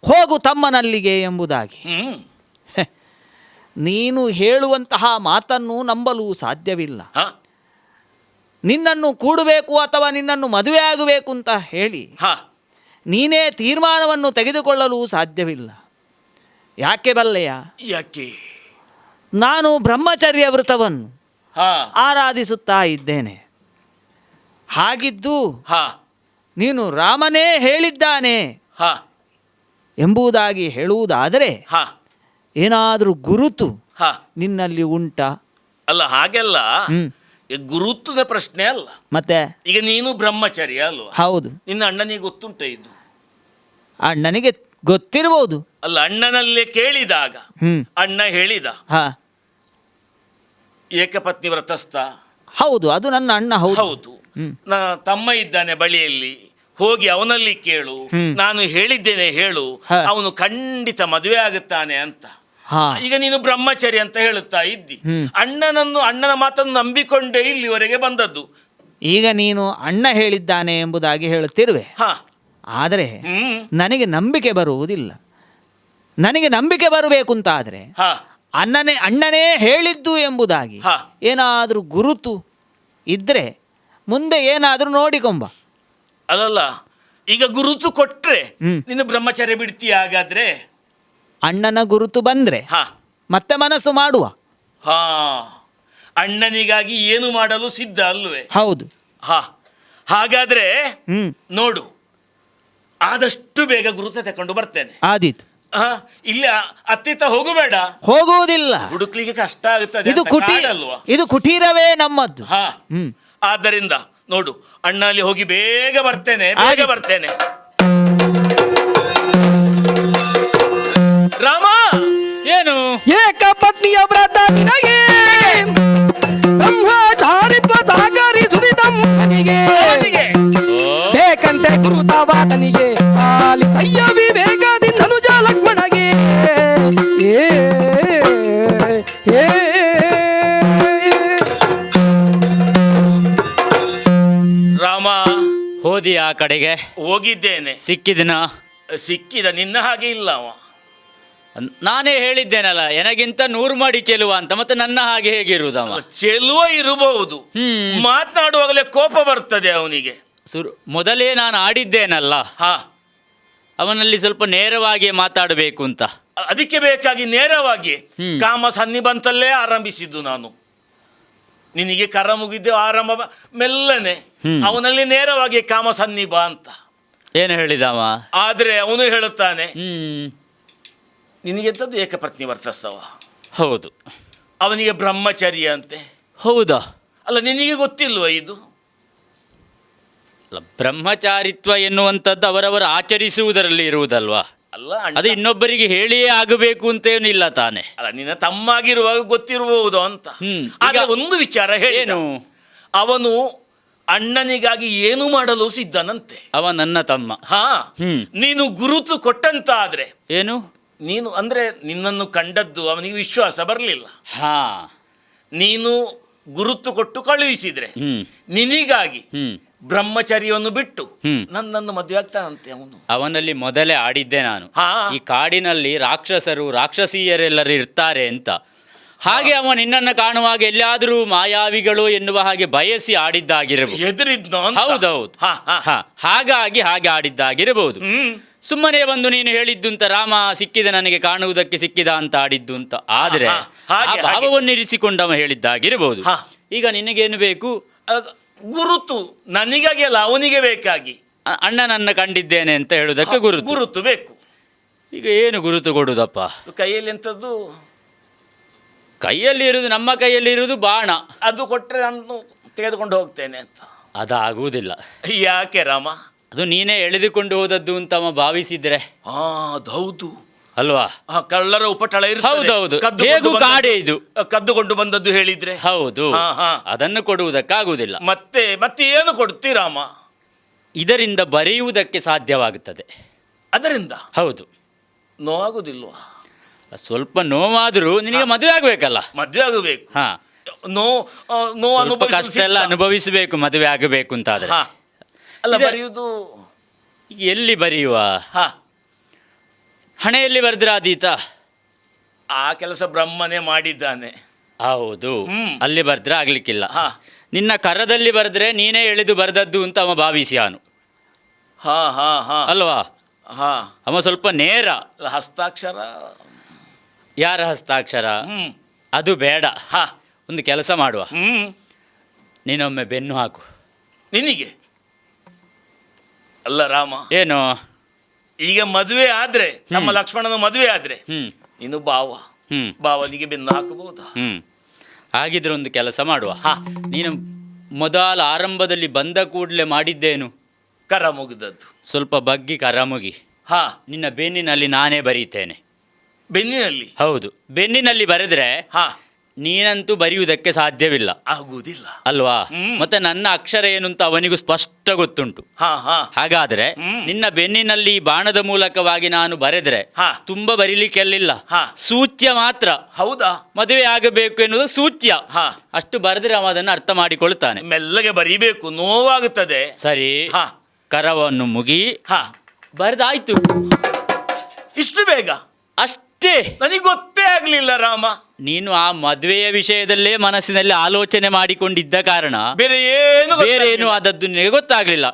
ಹೋಗು ತಮ್ಮನಲ್ಲಿಗೆ ಎಂಬುದಾಗಿ. ಹ್ಮ್, ನೀನು ಹೇಳುವಂತಹ ಮಾತನ್ನು ನಂಬಲು ಸಾಧ್ಯವಿಲ್ಲ. ಹ, ನಿನ್ನನ್ನು ಕೂಡಬೇಕು ಅಥವಾ ನಿನ್ನನ್ನು ಮದುವೆ ಆಗಬೇಕು ಅಂತ ಹೇಳಿ ಹ, ನೀನೇ ತೀರ್ಮಾನವನ್ನು ತೆಗೆದುಕೊಳ್ಳಲು ಸಾಧ್ಯವಿಲ್ಲ. ಯಾಕೆ ಬಲ್ಲೆಯ? ಯಾಕೆ? ನಾನು ಬ್ರಹ್ಮಚರ್ಯ ವ್ರತವನ್ನು ಹಾ, ಆರಾಧಿಸುತ್ತಾ ಇದ್ದೇನೆ. ಹಾಗಿದ್ದು ಹ, ನೀನು ರಾಮನೇ ಹೇಳಿದ್ದಾನೆ ಹ, ಎಂಬುದಾಗಿ ಹೇಳುವುದಾದರೆ ಹ, ಏನಾದರೂ ಗುರುತು ಹ. ನಿನ್ನಲ್ಲಿ ಉಂಟಾ? ಅಲ್ಲ, ಹಾಗೆಲ್ಲ ಹ್ಮ್. ಈ ಗುರುತ್ವದ ಪ್ರಶ್ನೆ ಅಲ್ಲ. ಮತ್ತೆ ಈಗ ನೀನು ಬ್ರಹ್ಮಚಾರಿ ಅಲ್ವಾ? ಹೌದು, ನಿನ್ನ ಅಣ್ಣನಿಗೆ ಗೊತ್ತುಂಟ ಇದು? ನನಗೆ ಗೊತ್ತಿರಬಹುದು. ಅಲ್ಲ, ಅಣ್ಣನಲ್ಲೇ ಕೇಳಿದಾಗ ಅಣ್ಣ ಹೇಳಿದ ಹಾ, ಏಕಪತ್ನಿ ವ್ರತಸ್ಥ. ಹೌದು, ಅದು ನನ್ನ ಅಣ್ಣ. ಹೌದು, ಹೌದು. ತಮ್ಮ ಇದ್ದಾನೆ ಬಳಿಯಲ್ಲಿ, ಹೋಗಿ ಅವನಲ್ಲಿ ಕೇಳು, ನಾನು ಹೇಳಿದ್ದೇನೆ ಹೇಳು, ಅವನು ಖಂಡಿತ ಮದುವೆ ಆಗುತ್ತಾನೆ ಅಂತ. ಈಗ ನೀನು ಬ್ರಹ್ಮಚರಿ ಅಂತ ಹೇಳುತ್ತಾ ಇದ್ದಿ. ಅಣ್ಣನ ಮಾತನ್ನು ನಂಬಿಕೊಂಡೇ ಇಲ್ಲಿವರೆಗೆ ಬಂದದ್ದು. ಈಗ ನೀನು ಅಣ್ಣ ಹೇಳಿದ್ದಾನೆ ಎಂಬುದಾಗಿ ಹೇಳುತ್ತಿರುವೆ. ಆದರೆ ನನಗೆ ನಂಬಿಕೆ ಬರುವುದಿಲ್ಲ. ನನಗೆ ನಂಬಿಕೆ ಬರಬೇಕು ಅಂತ ಆದರೆ ಅಣ್ಣನೇ ಹೇಳಿದ್ದು ಎಂಬುದಾಗಿ ಏನಾದರೂ ಗುರುತು ಇದ್ರೆ ಮುಂದೆ ಏನಾದರೂ ನೋಡಿಕೊಂಬ. ಅಲ್ಲಲ್ಲ, ಈಗ ಗುರುತು ಕೊಟ್ರೆ ನೀನು ಬ್ರಹ್ಮಚರ್ಯ ಬಿಡ್ತೀಯ? ಹಾಗಾದ್ರೆ ಅಣ್ಣನ ಗುರುತು ಬಂದ್ರೆ ಮತ್ತೆ ಮನಸ್ಸು ಮಾಡುವ. ಅಣ್ಣನಿಗಾಗಿ ಏನು ಮಾಡಲು ಸಿದ್ಧ ಅಲ್ವೇ? ಹೌದು. ಹಾಗಾದ್ರೆ ನೋಡು, ಆದಷ್ಟು ಬೇಗ ಗುರುತ ತಕೊಂಡು ಬರ್ತೇನೆ. ಆದೀತು. ಇಲ್ಲ, ಅತ್ತಿತ್ತ ಹೋಗಬೇಡ. ಹೋಗುವುದಿಲ್ಲ, ಹುಡುಕ್ಲಿಕ್ಕೆ ಕಷ್ಟ ಆಗುತ್ತದೆ. ಇದು ಕುಟೀರವೇ ನಮ್ಮದ್ದು. ಆದ್ದರಿಂದ ನೋಡು, ಅಣ್ಣ ಅಲ್ಲಿ ಹೋಗಿ ಬೇಗ ಬರ್ತೇನೆ. ರಾಮ, ಏನು? ಏಕಪತ್ನಿಯ ವ್ರತ ನಿನಗೆ, ಬ್ರಹ್ಮಚಾರಿತ್ವ ಸಾಗರಿ ಸುರಿತಮ್ಮನಿಗೆ, ಬೇಕಂತೆ ಗುರುತವಾದನಿಗೆ, ಪಾಲಿಸಯ್ಯ ವಿವೇಕದಿಂದ ಅನುಜ ಲಕ್ಷ್ಮಣಗೆ. ರಾಮ, ಹೋದಿ ಆ ಕಡೆಗೆ? ಹೋಗಿದ್ದೇನೆ. ಸಿಕ್ಕಿದ ನಿನ್ನ ಹಾಗೆ ಇಲ್ಲ ಅವ. ನಾನೇ ಹೇಳಿದ್ದೇನಲ್ಲ, ನನಗಿಂತ 100 ಮಾಡಿ ಚೆಲುವ ಅಂತ. ಮತ್ತೆ ನನ್ನ ಹಾಗೆ ಹೇಗಿರುವುದವ? ಚೆಲುವ ಇರಬಹುದು, ಮಾತನಾಡುವಾಗಲೇ ಕೋಪ ಬರ್ತದೆ ಅವನಿಗೆ. ಮೊದಲೇ ನಾನು ಆಡಿದ್ದೇನಲ್ಲ, ಅವನಲ್ಲಿ ಸ್ವಲ್ಪ ನೇರವಾಗಿ ಮಾತಾಡಬೇಕು ಅಂತ. ಅದಕ್ಕೆ ಬೇಕಾಗಿ ನೇರವಾಗಿ ಕಾಮ ಸನ್ನಿಬಂತಲ್ಲೇ ಆರಂಭಿಸಿದ್ದು ನಾನು. ನಿನಗೆ ಕರ ಮುಗಿದ್ದು ಆರಂಭ ಮೆಲ್ಲನೆ, ಅವನಲ್ಲಿ ನೇರವಾಗಿ ಕಾಮ ಸನ್ನಿಭ ಅಂತ ಏನು ಹೇಳಿದವ. ಆದ್ರೆ ಅವನು ಹೇಳುತ್ತಾನೆ, ನಿನಗೆಂತದ್ದು ಏಕಪತ್ನಿ ವರ್ತಸ್ತವ. ಹೌದು. ಅವನಿಗೆ ಬ್ರಹ್ಮಚರ್ಯ ಅಂತೆ. ಹೌದಾ? ಅಲ್ಲ, ನಿನಗೆ ಗೊತ್ತಿಲ್ವ ಇದು? ಅಲ್ಲ, ಬ್ರಹ್ಮಚಾರಿತ್ವ ಎನ್ನುವಂಥದ್ದು ಅವರವರು ಆಚರಿಸುವುದರಲ್ಲಿ ಇರುವುದಲ್ವಾ? ಅಲ್ಲ ಅದು ಇನ್ನೊಬ್ಬರಿಗೆ ಹೇಳಿಯೇ ಆಗಬೇಕು ಅಂತೇನಿಲ್ಲ ತಾನೆ. ಅಲ್ಲ, ನಿನ್ನ ತಮ್ಮಾಗಿರುವಾಗ ಗೊತ್ತಿರಬಹುದು ಅಂತ. ಆದ್ರೆ ಒಂದು ವಿಚಾರ ಹೇಳಿ, ಏನು? ಅವನು ಅಣ್ಣನಿಗಾಗಿ ಏನು ಮಾಡಲು ಸಿದ್ಧನಂತೆ. ಅವ ನನ್ನ ತಮ್ಮ. ಹಾ, ನೀನು ಗುರುತು ಕೊಟ್ಟಂತಾದ್ರೆ ಏನು? ನೀನು ಅಂದ್ರೆ ನಿನ್ನನ್ನು ಕಂಡದ್ದು ಅವನಿಗೆ ವಿಶ್ವಾಸ ಬರಲಿಲ್ಲ. ಹಾ, ನೀನು ಗುರುತು ಕೊಟ್ಟು ಕಳುಹಿಸಿದ್ರೆ ನಿನಗಾಗಿ ಬ್ರಹ್ಮಚರ್ಯವನ್ನು ಬಿಟ್ಟು ನನ್ನನ್ನು ಮದುವೆ ಆಗ್ತಾನಂತೆ ಅವನು. ಅವನಲ್ಲಿ ಮೊದಲೇ ಆಡಿದ್ದೆ ನಾನು. ಹಾ. ಈ ಕಾಡಿನಲ್ಲಿ ರಾಕ್ಷಸರು ರಾಕ್ಷಸೀಯರೆಲ್ಲರೂ ಇರ್ತಾರೆ ಅಂತ. ಹಾಗೆ ಅವ ನಿನ್ನನ್ನು ಕಾಣುವಾಗ ಎಲ್ಲಾದರೂ ಮಾಯಾವಿಗಳು ಎನ್ನುವ ಹಾಗೆ ಬಯಸಿ ಆಡಿದ್ದಾಗಿರಬಹುದು. ಎದುರಿದ್ನೋ? ಹೌದೌದು. ಹಾಗಾಗಿ ಹಾಗೆ ಆಡಿದ್ದಾಗಿರಬಹುದು. ಸುಮ್ಮನೆ ಬಂದು ನೀನು ಹೇಳಿದ್ದು ಅಂತ ರಾಮ ಸಿಕ್ಕಿದ ನನಗೆ ಕಾಣುವುದಕ್ಕೆ ಸಿಕ್ಕಿದ ಅಂತ ಆಡಿದ್ದು ಅಂತ ಆದ್ರೆ ಆ ಭಾವವನ್ನು ಇರಿಸಿಕೊಂಡವ ಹೇಳಿದ್ದಾಗಿರಬಹುದು. ಈಗ ನಿನಗೇನು ಬೇಕು? ಗುರುತು ನನಗಾಗಿ ಅಲ್ಲ, ಅವನಿಗೆ ಬೇಕಾಗಿ. ಅಣ್ಣನನ್ನ ಕಂಡಿದ್ದೇನೆ ಅಂತ ಹೇಳುವುದಕ್ಕೆ ಗುರುತು ಬೇಕು. ಈಗ ಏನು ಗುರುತು ಕೊಡುದಪ್ಪ? ಕೈಯಲ್ಲಿ ಎಂಥದ್ದು? ಕೈಯಲ್ಲಿ ಇರುವುದು, ನಮ್ಮ ಕೈಯಲ್ಲಿ ಇರುವುದು ಬಾಣ. ಅದು ಕೊಟ್ಟರೆ ನಾನು ತೆಗೆದುಕೊಂಡು ಹೋಗ್ತೇನೆ ಅಂತ. ಅದಾಗುವುದಿಲ್ಲ. ಯಾಕೆ ರಾಮ? ಅದು ನೀನೇ ಎಳೆದುಕೊಂಡು ಹೋದದ್ದು ಅಂತ ಅವ ಭಾವಿಸಿದ್ರೆ. ಹೌದು ಅಲ್ವಾ? ಕಳ್ಳರ ಉಪಟಳ ಇರ್ತದೆ. ಹೌದೌದು. ಹೇಗೂ ಕಾಡೆ ಇದು ಕದ್ದುಕೊಂಡು ಬಂದದ್ದು ಹೇಳಿದ್ರೆ. ಹೌದು. ಅದನ್ನು ಕೊಡುವುದಕ್ಕಾಗುವುದಿಲ್ಲ. ಮತ್ತೆ ಏನು ಕೊಡ್ತೀರಾಮ? ಇದರಿಂದ ಬರೆಯುವುದಕ್ಕೆ ಸಾಧ್ಯವಾಗುತ್ತದೆ. ಅದರಿಂದ? ಹೌದು. ನೋವಾಗುದಿಲ್ವಾ? ಸ್ವಲ್ಪ ನೋವಾದರೂ ನಿನಗೆ ಮದುವೆ ಆಗಬೇಕಲ್ಲ. ಮದುವೆ ಆಗಬೇಕು. ಸ್ವಲ್ಪ ಕಷ್ಟ ಎಲ್ಲ ಅನುಭವಿಸಬೇಕು ಮದುವೆ ಆಗಬೇಕು ಅಂತಾದ್ರೆ. ಅಲ್ಲ, ಬರೆಯುವುದು ಎಲ್ಲಿ ಬರೆಯುವ? ಹಣೆಯಲ್ಲಿ ಬರೆದ್ರೆ ಆದೀತ? ಆ ಕೆಲಸ ಬ್ರಹ್ಮನೇ ಮಾಡಿದ್ದಾನೆ. ಹೌದು, ಅಲ್ಲಿ ಬರೆದ್ರೆ ಆಗ್ಲಿಕ್ಕಿಲ್ಲ. ನಿನ್ನ ಕರದಲ್ಲಿ ಬರೆದ್ರೆ ನೀನೇ ಎಳೆದು ಬರೆದದ್ದು ಅಂತ ಅವ ಭಾವಿಸಿಯಾನು. ಅಲ್ವಾ? ಅವ ಸ್ವಲ್ಪ ನೇರ. ಹಸ್ತಾಕ್ಷರ? ಯಾರ ಹಸ್ತಾಕ್ಷರ? ಅದು ಬೇಡ. ಒಂದು ಕೆಲಸ ಮಾಡುವ, ನೀನೊಮ್ಮೆ ಬೆನ್ನು ಹಾಕು. ನಿನಗೆ ಅಲ್ಲ ರಾಮ? ಏನು? ಈಗ ಮದುವೆ ಆದ್ರೆ, ನಮ್ಮ ಲಕ್ಷ್ಮಣನ ಮದುವೆ ಆದ್ರೆ ನೀನು ಭಾವನಿಗೆ ಬೆನ್ನು ಹಾಕಬಹುದಾ? ಹಾಗಿದ್ರೆ ಒಂದು ಕೆಲಸ ಮಾಡುವ, ನೀನು ಮೊದಲ ಆರಂಭದಲ್ಲಿ ಬಂದ ಕೂಡಲೇ ಮಾಡಿದ್ದೇನು? ಕರ ಮುಗಿದದ್ದು. ಸ್ವಲ್ಪ ಬಗ್ಗಿ ಕರ ಮುಗಿ. ನಿನ್ನ ಬೆನ್ನಿನಲ್ಲಿ ನಾನೇ ಬರೀತೇನೆ. ಬೆನ್ನಿನಲ್ಲಿ? ಹೌದು, ಬೆನ್ನಿನಲ್ಲಿ ಬರೆದ್ರೆ ನೀನಂತೂ ಬರೆಯುವುದಕ್ಕೆ ಸಾಧ್ಯವಿಲ್ಲ. ಆಗುವುದಿಲ್ಲ ಅಲ್ವಾ? ಮತ್ತೆ ನನ್ನ ಅಕ್ಷರ ಏನು ಅಂತ ಅವನಿಗೂ ಸ್ಪಷ್ಟ ಗೊತ್ತುಂಟು. ಹಾಗಾದ್ರೆ ನಿನ್ನ ಬೆನ್ನಿನಲ್ಲಿ ಬಾಣದ ಮೂಲಕವಾಗಿ ನಾನು ಬರೆದ್ರೆ ತುಂಬಾ ಬರೀಲಿಕ್ಕೆಲ್ಲ, ಸೂಚ್ಯ ಮಾತ್ರ. ಹೌದಾ? ಮದುವೆ ಆಗಬೇಕು ಎನ್ನುವುದು ಸೂಚ್ಯ. ಅಷ್ಟು ಬರೆದ್ರೆ ಅವ ಅದನ್ನು ಅರ್ಥ ಮಾಡಿಕೊಳ್ತಾನೆ. ಮೆಲ್ಲಗೆ ಬರೀಬೇಕು, ನೋವಾಗುತ್ತದೆ. ಸರಿ, ಕರವನ್ನು ಮುಗಿ ಬರೆದಾಯ್ತು. ಇಷ್ಟು ಬೇಗ? ಅಷ್ಟೇ. ನನಗೆ ಗೊತ್ತೇ ಆಗ್ಲಿಲ್ಲ ರಾಮ. ನೀನು ಆ ಮದುವೆಯ ವಿಷಯದಲ್ಲೇ ಮನಸ್ಸಿನಲ್ಲಿ ಆಲೋಚನೆ ಮಾಡಿಕೊಂಡಿದ್ದ ಕಾರಣ ಬೇರೆ ಏನು ಆದದ್ದು ನಿನಗೆ ಗೊತ್ತಾಗ್ಲಿಲ್ಲ.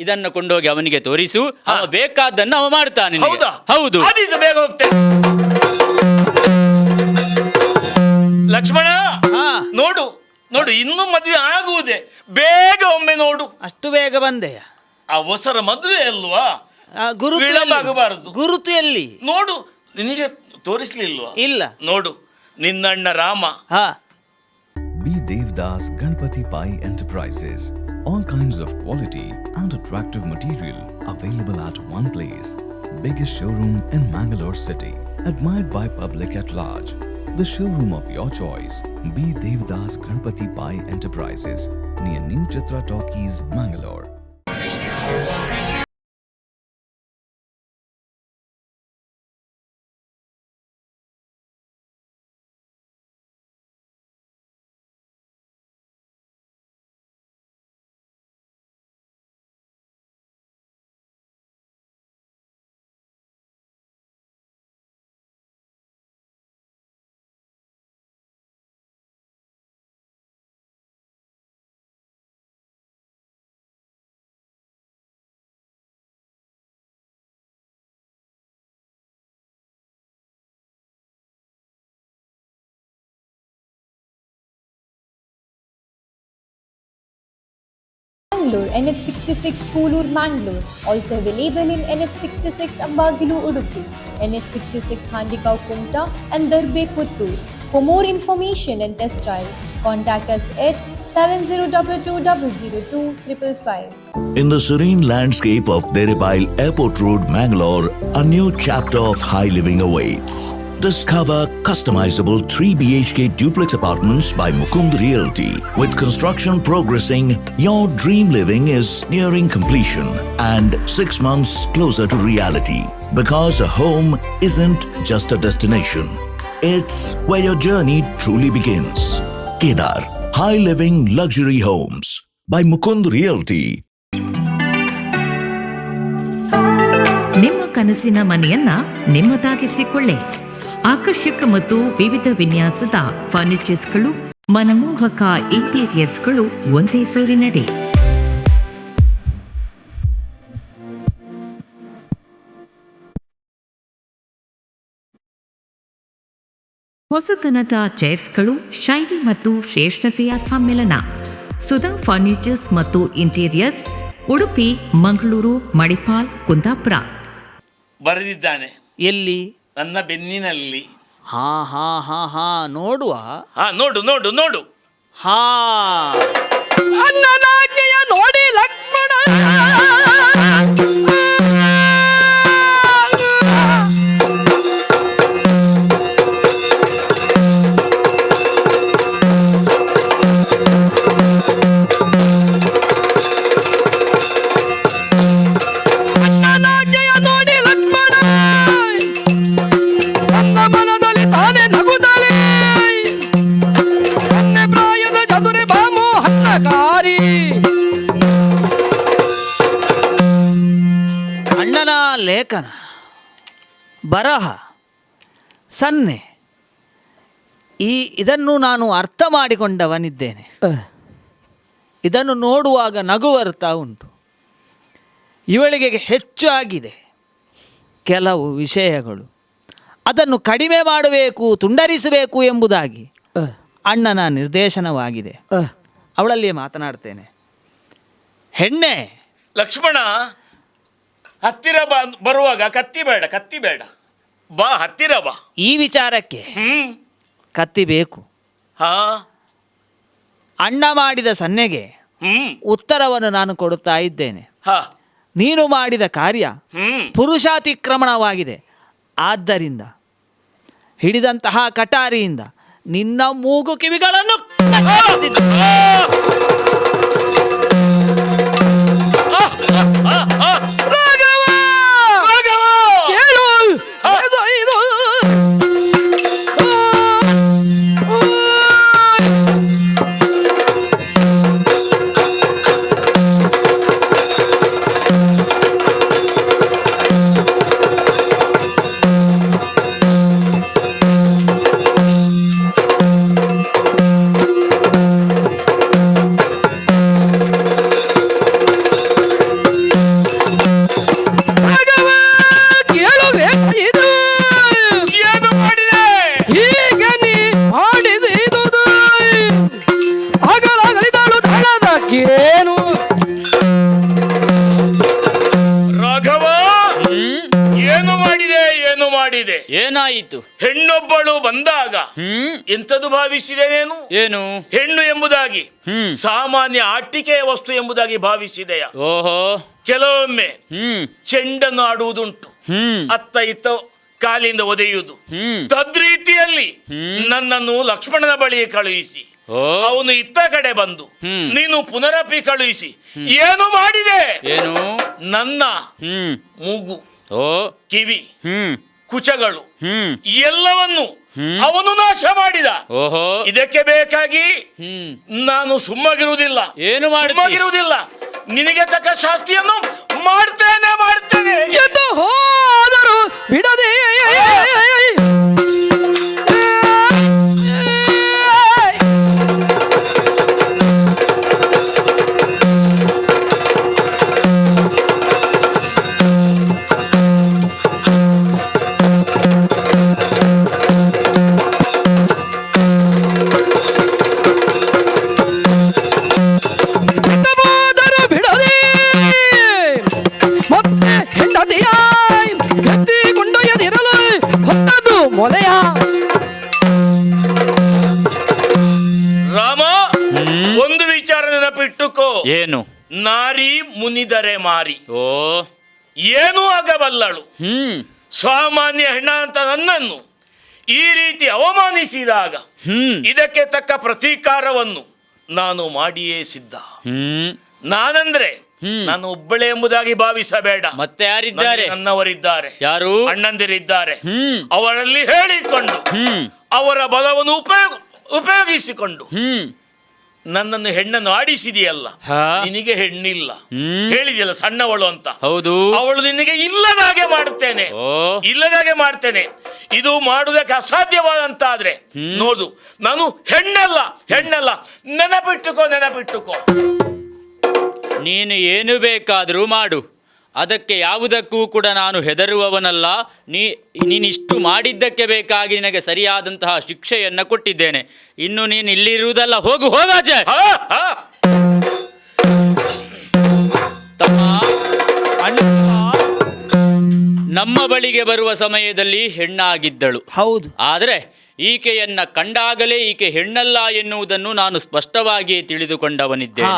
ಇದನ್ನು ಕೊಂಡೋಗಿ ಅವನಿಗೆ ತೋರಿಸು, ಅವ ಬೇಕಾದ್ದನ್ನು ಅವ ಮಾಡ್ತಾನೆ. ಹೌದು, ಬೇಗ ಹೋಗ್ತೇನೆ. ಲಕ್ಷ್ಮಣ, ನೋಡು ನೋಡು, ಇನ್ನು ಮದುವೆ ಆಗುವುದೇ, ಬೇಗ ಒಮ್ಮೆ ನೋಡು. ಅಷ್ಟು ಬೇಗ ಬಂದೆಯ? ಅವಸರ ಮದುವೆ ಅಲ್ವಾ? ಗುರುತು ವಿಳಂಬ ಆಗಬಾರದು. ಗುರುತು ಎಲ್ಲಿ? ನೋಡು, ನಿನಗೆ ತೋರಿಸ್ಲಿಲ್ವಾ? ಇಲ್ಲ. ನೋಡು, ನಿನ್ನಣ್ಣ Rama. Be Devdas Ganpati Pai Enterprises. All kinds of quality and attractive material available at one place. Biggest showroom in Mangalore city. Admired by public at large. The showroom of your choice. Be Devdas Ganpati Pai Enterprises. Near New Chitra Talkies, Mangalore. Mangalore, NH66 Koolur, Mangalore. Also available in NH66 Ambagilu, Udupi, NH66 Handikau, Kumta and Darbe, Puttur. For more information and test drive, contact us at 7022002555. In the serene landscape of Deribile Airport Road, Mangalore, a new chapter of high living awaits. Discover customizable 3 BHK duplex apartments by Mukund Realty. With construction progressing, your dream living is nearing completion and 6 months closer to reality. Because a home isn't just a destination, it's where your journey truly begins. Kedar, High Living Luxury Homes by Mukund Realty. ನಿಮ್ಮ ಕನಸಿನ ಮನೆಯನ್ನ ನಿಮ್ಮದಾಗಿಸಿಕೊಳ್ಳಿ. ಆಕರ್ಷಕ ಮತ್ತು ವಿವಿಧ ವಿನ್ಯಾಸದ ಫರ್ನಿಚರ್ಸ್ಗಳು, ಮನಮೋಹಕ ಇಂಟೀರಿಯರ್ಸ್ಗಳು ಒಂದೇ ಸೂರಿನಡಿ. ಹೊಸತನದ ಚೇರ್ಸ್ಗಳು, ಶೈಲಿ ಮತ್ತು ಶ್ರೇಷ್ಠತೆಯ ಸಮ್ಮಿಲನ. ಸುಧಾ ಫರ್ನಿಚರ್ಸ್ ಮತ್ತು ಇಂಟೀರಿಯರ್ಸ್, ಉಡುಪಿ, ಮಂಗಳೂರು, ಮಣಿಪಾಲ್, ಕುಂದಾಪುರ. ಬರೆದಿದ್ದಾನೆ ಎಲ್ಲಿ? ನನ್ನ ಬೆನ್ನಿನಲ್ಲಿ. ಹಾ ಹಾ ಹಾ ಹಾ, ನೋಡುವ. ಹಾ, ನೋಡು ನೋಡು ನೋಡು. ಹಾ, ಅಣ್ಣನಾಜ್ಞೆಯ ನೋಡಿ ಲಕ್ಷ್ಮಣ ಅಣ್ಣನಾಜ್ಞೆಯ ನೋಡಿ ಲಕ್ಷ್ಮಣ ನನ್ನ ಮನದಲ್ಲಿ ತಾನೇ ನಗುತ್ತಲೇ ನನ್ನ ಪ್ರಾಯದ ಚದುರೆ ಬಾಮು ಹಣ್ಣಕಾರಿ. ಅಣ್ಣನ ಲೇಖನ, ಬರಹ, ಸನ್ನೆ, ಇದನ್ನು ನಾನು ಅರ್ಥ ಮಾಡಿಕೊಂಡವನಿದ್ದೇನೆ. ಇದನ್ನು ನೋಡುವಾಗ ನಗು ಬರ್ತಾ ಉಂಟು. ಇವಳಿಗೆ ಹೆಚ್ಚು ಆಗಿದೆ ಕೆಲವು ವಿಷಯಗಳು, ಅದನ್ನು ಕಡಿಮೆ ಮಾಡಬೇಕು, ತುಂಡರಿಸಬೇಕು ಎಂಬುದಾಗಿ ಅಣ್ಣನ ನಿರ್ದೇಶನವಾಗಿದೆ. ಅವಳಲ್ಲಿಯೇ ಮಾತನಾಡ್ತೇನೆ. ಹೆಣ್ಣೆ, ಲಕ್ಷ್ಮಣ, ಹತ್ತಿರ ಬರುವಾಗ ಕತ್ತಿ ಬೇಡ, ಬಾ, ಹತ್ತಿರ ಬಾ. ಈ ವಿಚಾರಕ್ಕೆ ಕತ್ತಿ ಬೇಕು. ಹಾ, ಅಣ್ಣ ಮಾಡಿದ ಸನ್ನೆಗೆ ಉತ್ತರವನ್ನು ನಾನು ಕೊಡುತ್ತಾ ಇದ್ದೇನೆ. ಹಾ, ನೀನು ಮಾಡಿದ ಕಾರ್ಯ ಪುರುಷಾತಿಕ್ರಮಣವಾಗಿದೆ. ಆದ್ದರಿಂದ ಹಿಡಿದಂತಹ ಕಟಾರಿಯಿಂದ ನಿನ್ನ ಮೂಗು ಕಿವಿಗಳನ್ನು ಕತ್ತರಿಸಿದ್ದೇನೆ. ರಾಘವ! ಕೇಳು! ಇದು ರಾಘವ! ಕೇಳುವೆ ಇದು ಏನು ಮಾಡಿದೆ? ಹೀಗೆ ನೀ ಮಾಡಿಸಿದುದು ಆಗಲಾಗಲಿದಳು ದಾಳದಕ್ಕೇನು ರಾಘವ, ಏನು ಮಾಡಿದೆ? ಏನಾಯಿತು? ಹೆಣ್ಣೊಬ್ಬಳು ಬಂದಾಗ ಎಂಥದ್ದು ಭಾವಿಸಿದೆ ನೀನು? ಏನು? ಹೆಣ್ಣು ಎಂಬುದಾಗಿ ಸಾಮಾನ್ಯ ಆಟಿಕೆಯ ವಸ್ತು ಎಂಬುದಾಗಿ ಭಾವಿಸಿದೆಯಾ? ಓಹೋ, ಕೆಲವೊಮ್ಮೆ ಚೆಂಡನ್ನು ಆಡುವುದುಂಟು, ಅತ್ತ ಇತ್ತ ಕಾಲಿಂದ ಒದೆಯುವುದು. ತದ್ರೀತಿಯಲ್ಲಿ ನನ್ನನ್ನು ಲಕ್ಷ್ಮಣನ ಬಳಿಗೆ ಕಳುಹಿಸಿ ಅವನು ಇತ್ತ ಕಡೆ ಬಂದು ನೀನು ಪುನರಪಿ ಕಳುಹಿಸಿ ಏನು ಮಾಡಿದೆ? ಏನು? ನನ್ನ ಮೂಗು, ಕಿವಿ, ಕುಚಗಳು ಎಲ್ಲವನ್ನು ಅವನು ನಾಶ ಮಾಡಿದ. ಓಹೋ, ಇದಕ್ಕೆ ಬೇಕಾಗಿ ನಾನು ಸುಮ್ಮಗಿರುವುದಿಲ್ಲ. ಏನು ಸುಮ್ಮಗಿರುವುದಿಲ್ಲ. ನಿನಗೆ ತಕ್ಕ ಶಾಸ್ತಿಯನ್ನು ಮಾಡ್ತೇನೆ. ಎಂದು ಹೋದರು ಬಿಡದೆ ಏನು? ನಾರಿ ಮುನಿದರೆ ಮಾರಿ, ಓ, ಏನೂ ಆಗಬಲ್ಲಳು. ಹ್ಮ್ ಸಾಮಾನ್ಯ ಹೆಣ್ಣ ಅಂತ ನನ್ನನ್ನು ಈ ರೀತಿ ಅವಮಾನಿಸಿದಾಗ ಇದಕ್ಕೆ ತಕ್ಕ ಪ್ರತೀಕಾರವನ್ನು ನಾನು ಮಾಡಿಯೇ ಸಿದ್ಧ. ನಾನಂದ್ರೆ ನಾನು ಒಬ್ಬಳೇ ಎಂಬುದಾಗಿ ಭಾವಿಸಬೇಡ. ಮತ್ತೆ ಯಾರಿದ್ದಾರೆ? ನನ್ನವರಿದ್ದಾರೆ, ಯಾರು? ಅಣ್ಣಂದಿರಿದ್ದಾರೆ. ಅವರಲ್ಲಿ ಹೇಳಿಕೊಂಡು ಅವರ ಬಲವನ್ನು ಉಪಯೋಗಿಸಿಕೊಂಡು ನನ್ನನ್ನು ಹೆಣ್ಣನ್ನು ಆಡಿಸಿದೆಯಲ್ಲ, ನಿನಗೆ ಹೆಣ್ಣಿಲ್ಲ ಹೇಳಿದೆಯಲ್ಲ ಸಣ್ಣವಳು ಅಂತ. ಹೌದು, ಅವಳು ನಿನಗೆ ಇಲ್ಲದಾಗೆ ಮಾಡ್ತೇನೆ, ಇಲ್ಲದಾಗೆ ಮಾಡ್ತೇನೆ. ಇದು ಮಾಡುವುದಕ್ಕೆ ಅಸಾಧ್ಯವಾದಂತಾದ್ರೆ ನೋಡು, ನಾನು ಹೆಣ್ಣಲ್ಲ. ನೆನಪಿಟ್ಟುಕೋ. ನೀನು ಏನು ಬೇಕಾದರೂ ಮಾಡು, ಅದಕ್ಕೆ ಯಾವುದಕ್ಕೂ ಕೂಡ ನಾನು ಹೆದರುವವನಲ್ಲ. ನೀನಿಷ್ಟು ಮಾಡಿದ್ದಕ್ಕೆ ಬೇಕಾಗಿ ನಿನಗೆ ಸರಿಯಾದಂತಹ ಶಿಕ್ಷೆಯನ್ನು ಕೊಟ್ಟಿದ್ದೇನೆ. ಇನ್ನು ನೀನು ಇಲ್ಲಿರುವುದಲ್ಲ, ಹೋಗಾಚೆ. ನಮ್ಮ ಬಳಿಗೆ ಬರುವ ಸಮಯದಲ್ಲಿ ಹೆಣ್ಣಾಗಿದ್ದಳು, ಹೌದು. ಆದರೆ ಈಕೆಯನ್ನ ಕಂಡಾಗಲೇ ಈಕೆ ಹೆಣ್ಣಲ್ಲ ಎನ್ನುವುದನ್ನು ನಾನು ಸ್ಪಷ್ಟವಾಗಿ ತಿಳಿದುಕೊಂಡವನಿದ್ದೇನೆ.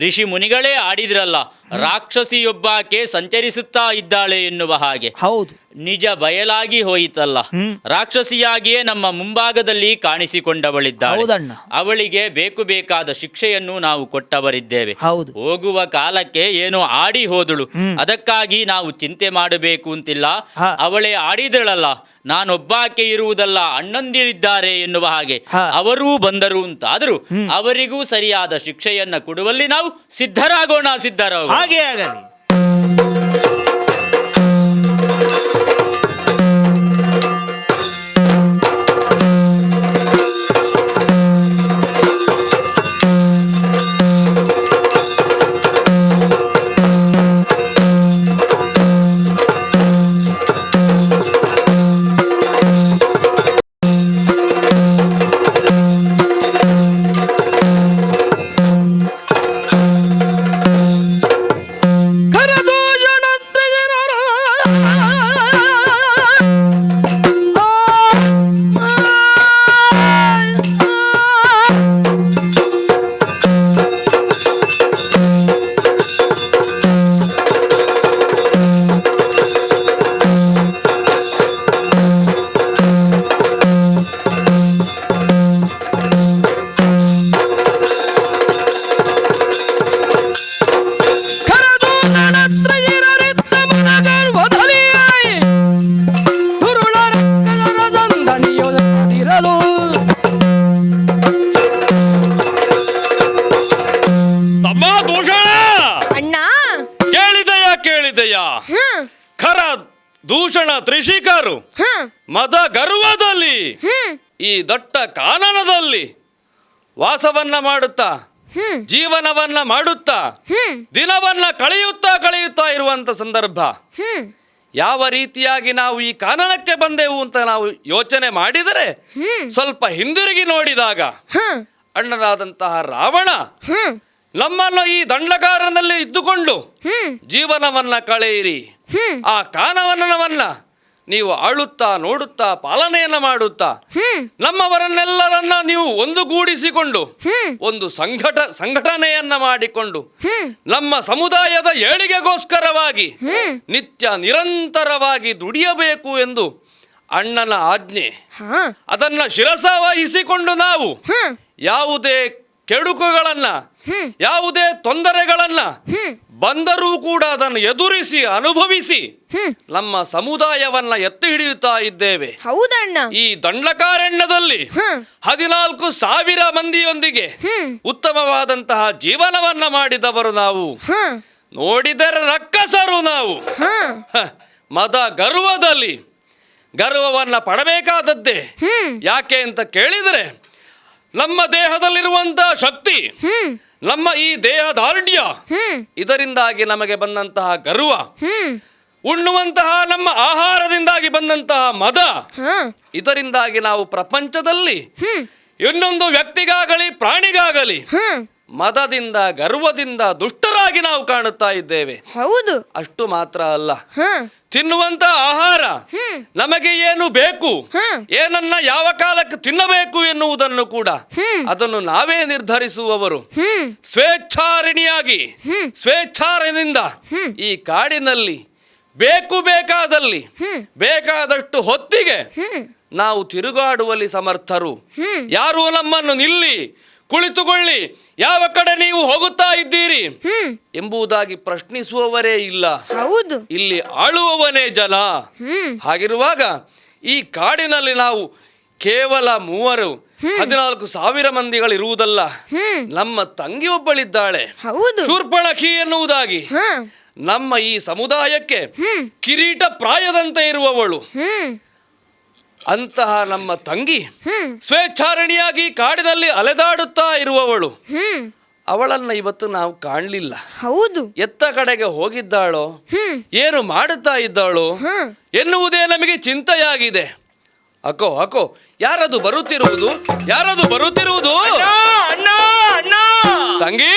ಋಷಿ ಮುನಿಗಳೇ ಆಡಿದ್ರಲ್ಲ, ರಾಕ್ಷಸಿಯೊಬ್ಬಾಕೆ ಸಂಚರಿಸುತ್ತಾ ಇದ್ದಾಳೆ ಎನ್ನುವ ಹಾಗೆ. ಹೌದು, ನಿಜ ಬಯಲಾಗಿ ಹೋಯಿತಲ್ಲ. ರಾಕ್ಷಸಿಯಾಗಿಯೇ ನಮ್ಮ ಮುಂಭಾಗದಲ್ಲಿ ಕಾಣಿಸಿಕೊಂಡವಳಿದ್ದಾಳೆ. ಅವಳಿಗೆ ಬೇಕಾದ ಶಿಕ್ಷೆಯನ್ನು ನಾವು ಕೊಟ್ಟವರಿದ್ದೇವೆ. ಹೋಗುವ ಕಾಲಕ್ಕೆ ಏನೋ ಆಡಿ ಹೋದಳು, ಅದಕ್ಕಾಗಿ ನಾವು ಚಿಂತೆ ಮಾಡಬೇಕು ಅಂತಿಲ್ಲ. ಅವಳೇ ಆಡಿದಳಲ್ಲ, ನಾನೊಬ್ಬಾಕೆ ಇರುವುದಲ್ಲ, ಅಣ್ಣಂದಿರಿದ್ದಾರೆ ಎನ್ನುವ ಹಾಗೆ ಅವರೂ ಬಂದರು ಅಂತಾದರೂ ಅವರಿಗೂ ಸರಿಯಾದ ಶಿಕ್ಷೆಯನ್ನ ಕೊಡುವಲ್ಲಿ ನಾವು ಸಿದ್ಧರಾಗೋಣ. ಹಾಗೆ ಆಗಲಿ. ಖರ ದೂಷಣ ತ್ರಿಶಿಕಾರು ಮದ ಗರ್ವದಲ್ಲಿ ಈ ದಟ್ಟ ಕಾನನದಲ್ಲಿ ವಾಸವನ್ನ ಮಾಡುತ್ತಾ ಜೀವನವನ್ನ ಮಾಡುತ್ತಾ ದಿನವನ್ನ ಕಳೆಯುತ್ತಾ ಇರುವಂತ ಸಂದರ್ಭ, ಯಾವ ರೀತಿಯಾಗಿ ನಾವು ಈ ಕಾನನಕ್ಕೆ ಬಂದೆವು ಅಂತ ನಾವು ಯೋಚನೆ ಮಾಡಿದರೆ, ಸ್ವಲ್ಪ ಹಿಂದಿರುಗಿ ನೋಡಿದಾಗ ಅಣ್ಣನಾದಂತಹ ರಾವಣ ನಮ್ಮನ್ನು ಈ ದಂಡಕಾರನಲ್ಲಿ ಇದ್ದುಕೊಂಡು ಜೀವನವನ್ನ ಕಳೆಯಿರಿ, ಆ ಕಾನವನವನ್ನ ನೀವು ಆಳುತ್ತಾ ನೋಡುತ್ತಾ ಪಾಲನೆಯನ್ನ ಮಾಡುತ್ತಾ ನಮ್ಮವರನ್ನೆಲ್ಲರನ್ನ ನೀವು ಒಂದುಗೂಡಿಸಿಕೊಂಡು ಒಂದು ಸಂಘಟನೆಯನ್ನ ಮಾಡಿಕೊಂಡು ನಮ್ಮ ಸಮುದಾಯದ ಏಳಿಗೆಗೋಸ್ಕರವಾಗಿ ನಿತ್ಯ ನಿರಂತರವಾಗಿ ದುಡಿಯಬೇಕು ಎಂದು ಅಣ್ಣನ ಆಜ್ಞೆ. ಅದನ್ನ ಶಿರಸಾವಹಿಸಿಕೊಂಡು ನಾವು ಯಾವುದೇ ಕೆಡುಕುಗಳನ್ನ ಯಾವುದೇ ತೊಂದರೆಗಳನ್ನ ಬಂದರೂ ಕೂಡ ಅದನ್ನು ಎದುರಿಸಿ ಅನುಭವಿಸಿ ನಮ್ಮ ಸಮುದಾಯವನ್ನ ಎತ್ತಿ ಹಿಡಿಯುತ್ತಾ ಇದ್ದೇವೆ. ಈ ದಂಡಕಾರಣ್ಯದಲ್ಲಿ 14,000 ಮಂದಿಯೊಂದಿಗೆ ಉತ್ತಮವಾದಂತಹ ಜೀವನವನ್ನ ಮಾಡಿದವರು ನಾವು. ನೋಡಿದರೆ ರಕ್ಕಸರು ನಾವು. ಮದ ಗರ್ವದಲ್ಲಿ ಗರ್ವವನ್ನ ಪಡಬೇಕಾದದ್ದೇ. ಯಾಕೆ ಅಂತ ಕೇಳಿದರೆ, ನಮ್ಮ ದೇಹದಲ್ಲಿರುವಂತಹ ಶಕ್ತಿ, ನಮ್ಮ ಈ ದೇಹದಾರ್ಢ್ಯ, ಇದರಿಂದಾಗಿ ನಮಗೆ ಬಂದಂತಹ ಗರ್ವ, ಉಣ್ಣುವಂತಹ ನಮ್ಮ ಆಹಾರದಿಂದಾಗಿ ಬಂದಂತಹ ಮದ, ಇದರಿಂದಾಗಿ ನಾವು ಪ್ರಪಂಚದಲ್ಲಿ ಇನ್ನೊಂದು ವ್ಯಕ್ತಿಗಾಗಲಿ ಪ್ರಾಣಿಗಾಗಲಿ ಮದದಿಂದ ಗರ್ವದಿಂದ ದುಷ್ಟರಾಗಿ ಹೆಚ್ಚಾಗಿ ನಾವು ಕಾಣುತ್ತಾ ಇದ್ದೇವೆ. ಹೌದು. ಅಷ್ಟು ಮಾತ್ರ ಅಲ್ಲ, ಹ ತಿನ್ನುವಂತ ಆಹಾರ ನಮಗೆ ಏನು ಬೇಕು, ಏನನ್ನ ಯಾವ ಕಾಲಕ್ಕೆ ತಿನ್ನಬೇಕು ಎನ್ನುವುದನ್ನು ಕೂಡ ಅದನ್ನು ನಾವೇ ನಿರ್ಧರಿಸುವವರು. ಸ್ವೇಚ್ಛಾರಿಣಿಯಾಗಿ ಸ್ವೇಚ್ಛಾರದಿಂದ ಈ ಕಾಡಿನಲ್ಲಿ ಬೇಕಾದಲ್ಲಿ ಬೇಕಾದಷ್ಟು ಹೊತ್ತಿಗೆ ನಾವು ತಿರುಗಾಡುವಲ್ಲಿ ಸಮರ್ಥರು. ಯಾರು ನಮ್ಮನ್ನು ನಿಲ್ಲಿ, ಕುಳಿತುಕೊಳ್ಳಿ, ಯಾವ ಕಡೆ ನೀವು ಹೋಗುತ್ತಾ ಇದ್ದೀರಿ ಎಂಬುದಾಗಿ ಪ್ರಶ್ನಿಸುವವರೇ ಇಲ್ಲ. ಹೌದು. ಇಲ್ಲಿ ಆಳುವವನೇ ಜನ. ಹಾಗಿರುವಾಗ ಈ ಕಾಡಿನಲ್ಲಿ ನಾವು ಕೇವಲ 14,000 ಮಂದಿಗಳಿರುವುದಲ್ಲ, ನಮ್ಮ ತಂಗಿ ಒಬ್ಬಳಿದ್ದಾಳೆ, ಶೂರ್ಪಣಖಿ ಎನ್ನುವುದಾಗಿ. ನಮ್ಮ ಈ ಸಮುದಾಯಕ್ಕೆ ಕಿರೀಟ ಪ್ರಾಯದಂತೆ ಇರುವವಳು. ಅಂತಹ ನಮ್ಮ ತಂಗಿ ಸ್ವೇಚ್ಛಾರಣಿಯಾಗಿ ಕಾಡಿನಲ್ಲಿ ಅಲೆದಾಡುತ್ತಾ ಇರುವವಳು. ಅವಳನ್ನ ಇವತ್ತು ನಾವು ಕಾಣಲಿಲ್ಲ. ಹೌದು. ಎತ್ತ ಕಡೆಗೆ ಹೋಗಿದ್ದಾಳೋ, ಏನು ಮಾಡುತ್ತಾ ಇದ್ದಾಳೋ ಎನ್ನುವುದೇ ನಮಗೆ ಚಿಂತೆಯಾಗಿದೆ. ಅಕೋ ಯಾರದು ಬರುತ್ತಿರುವುದು, ಯಾರದು ಬರುತ್ತಿರುವುದು? ತಂಗಿ,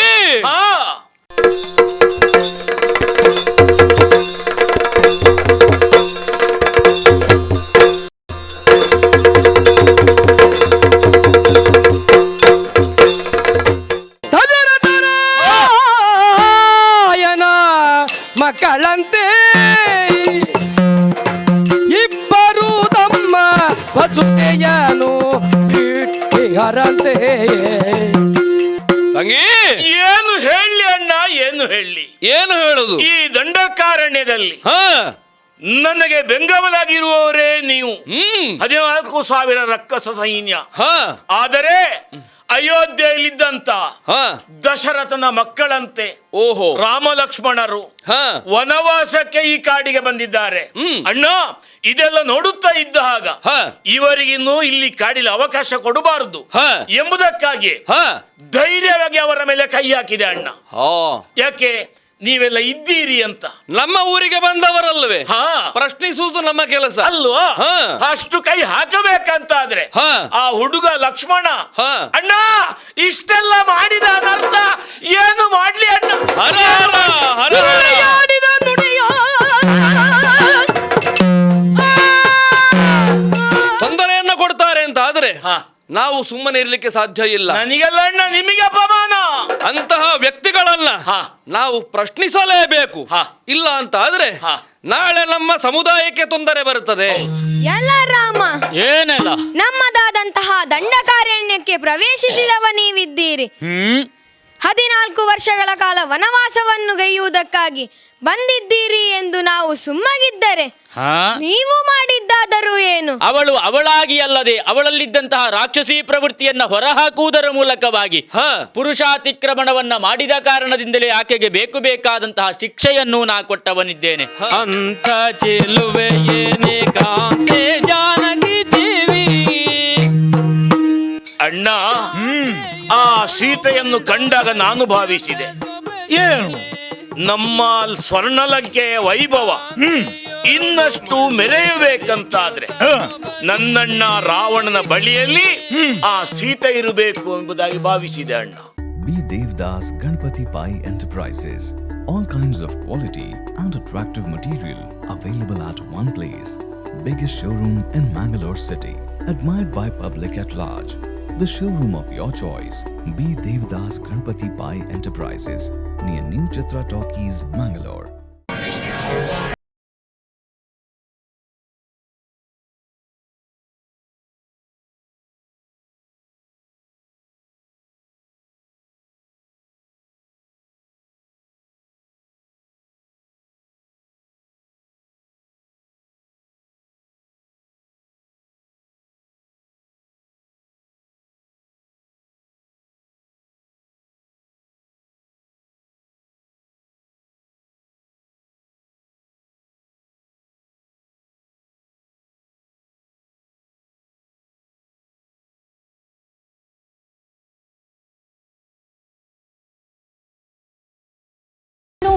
ಮಕ್ಕಳಂತೆ ಇಬ್ಬರು ತಮ್ಮ ವಸುತೆಯನು ಬಿಟ್ಟಿಹರಂತೆ. ತಂಗಿ, ಏನು ಹೇಳಿ ಅಣ್ಣ, ಏನು ಹೇಳುದು? ಈ ದಂಡಕಾರಣ್ಯದಲ್ಲಿ ನನಗೆ ಬೆಂಗಾವಲಾಗಿರುವವರೇ ನೀವು. 14,000 ರಕ್ಕಸ ಸೈನ್ಯ. ಆದರೆ ಅಯೋಧ್ಯೆಯಲ್ಲಿದ್ದಂತ ದಶರಥನ ಮಕ್ಕಳಂತೆ ರಾಮ ಲಕ್ಷ್ಮಣರು ವನವಾಸಕ್ಕೆ ಈ ಕಾಡಿಗೆ ಬಂದಿದ್ದಾರೆ. ಅಣ್ಣ, ಇದೆಲ್ಲ ನೋಡುತ್ತಾ ಇದ್ದ ಹಾಗ ಇವರಿಗಿನ್ನೂ ಇಲ್ಲಿ ಕಾಡಿನ ಅವಕಾಶ ಕೊಡಬಾರದು ಎಂಬುದಕ್ಕಾಗಿ ಧೈರ್ಯವಾಗಿ ಅವರ ಮೇಲೆ ಕೈ ಹಾಕಿದೆ ಅಣ್ಣ. ಯಾಕೆ? ನೀವೆಲ್ಲ ಇದ್ದೀರಿ ಅಂತ. ನಮ್ಮ ಊರಿಗೆ ಬಂದವರಲ್ವೇ, ಪ್ರಶ್ನಿಸುವುದು ನಮ್ಮ ಕೆಲಸ ಅಲ್ವಾ? ಅಷ್ಟು ಕೈ ಹಾಕಬೇಕಂತಾದ್ರೆ ಆ ಹುಡುಗ ಲಕ್ಷ್ಮಣ ಅಣ್ಣ ಇಷ್ಟೆಲ್ಲ ಮಾಡಿದ ಅರ್ಥ ಏನು ಮಾಡ್ಲಿ ಅಣ್ಣ? ತೊಂದರೆಯನ್ನು ಕೊಡ್ತಾರೆ ಅಂತ ಆದ್ರೆ ನಾವು ಸುಮ್ಮನೆ ಇರ್ಲಿಕ್ಕೆ ಸಾಧ್ಯ ಇಲ್ಲ. ನನಗೆಲ್ಲ ಅಣ್ಣ, ನಿಮಗೆ ಅಪಮಾನ. ಅಂತಹ ವ್ಯಕ್ತಿಗಳನ್ನ ನಾವು ಪ್ರಶ್ನಿಸಲೇಬೇಕು. ಇಲ್ಲ ಅಂತ ಆದ್ರೆ ನಾಳೆ ನಮ್ಮ ಸಮುದಾಯಕ್ಕೆ ತೊಂದರೆ ಬರುತ್ತದೆ. ಎಲ್ಲ ರಾಮ, ಏನೆಲ್ಲ ನಮ್ಮದಾದಂತಹ ದಂಡಕಾರಣ್ಯಕ್ಕೆ ಪ್ರವೇಶಿಸಿದವ ನೀವಿದ್ದೀರಿ. 14 ವರ್ಷಗಳ ಕಾಲ ವನವಾಸವನ್ನು ಗೈಯುವುದಕ್ಕಾಗಿ ಬಂದಿದ್ದೀರಿ ಎಂದು ನಾವು ಸುಮ್ಮಗಿದ್ದರೆ ನೀವು ಮಾಡಿದ್ದಾದರೂ ಏನು? ಅವಳು ಅವಳಾಗಿ ಅಲ್ಲದೆ ಅವಳಲ್ಲಿದ್ದಂತಹ ರಾಕ್ಷಸಿ ಪ್ರವೃತ್ತಿಯನ್ನ ಹೊರಹಾಕುವುದರ ಮೂಲಕವಾಗಿ ಪುರುಷಾತಿಕ್ರಮಣವನ್ನ ಮಾಡಿದ ಕಾರಣದಿಂದಲೇ ಆಕೆಗೆ ಬೇಕಾದಂತಹ ಶಿಕ್ಷೆಯನ್ನು ನಾ ಕೊಟ್ಟವನಿದ್ದೇನೆ. ಅಂತ ಚೆಲುವೆ ಏನೇ ಕಾಂತೆ ಜಾನಕಿ ದೇವಿ. ಅಣ್ಣ, ಆ ಸೀತೆಯನ್ನು ಕಂಡಾಗ ನಾನು ಭಾವಿಸಿದೆ, ಏನು ನಮ್ಮ ಸ್ವರ್ಣಲಂಕೆಯ ವೈಭವ ಇನ್ನಷ್ಟು ಮೆರೆಯಬೇಕಂತಾದ್ರೆ ನನ್ನಣ್ಣ ರಾವಣನ ಬಳಿಯಲ್ಲಿ ಆ ಸೀತೆ ಇರಬೇಕು ಎಂಬುದಾಗಿ ಭಾವಿಸಿದೆ ಅಣ್ಣ. Be Devdas Ganpati Pai Enterprises. All kinds of quality and attractive material available at one place. Biggest showroom in Mangalore city. Admired by public at large. The showroom of your choice. Be Devdas Ganpati Pai Enterprises. Near New Chitra Talkies, Mangalore.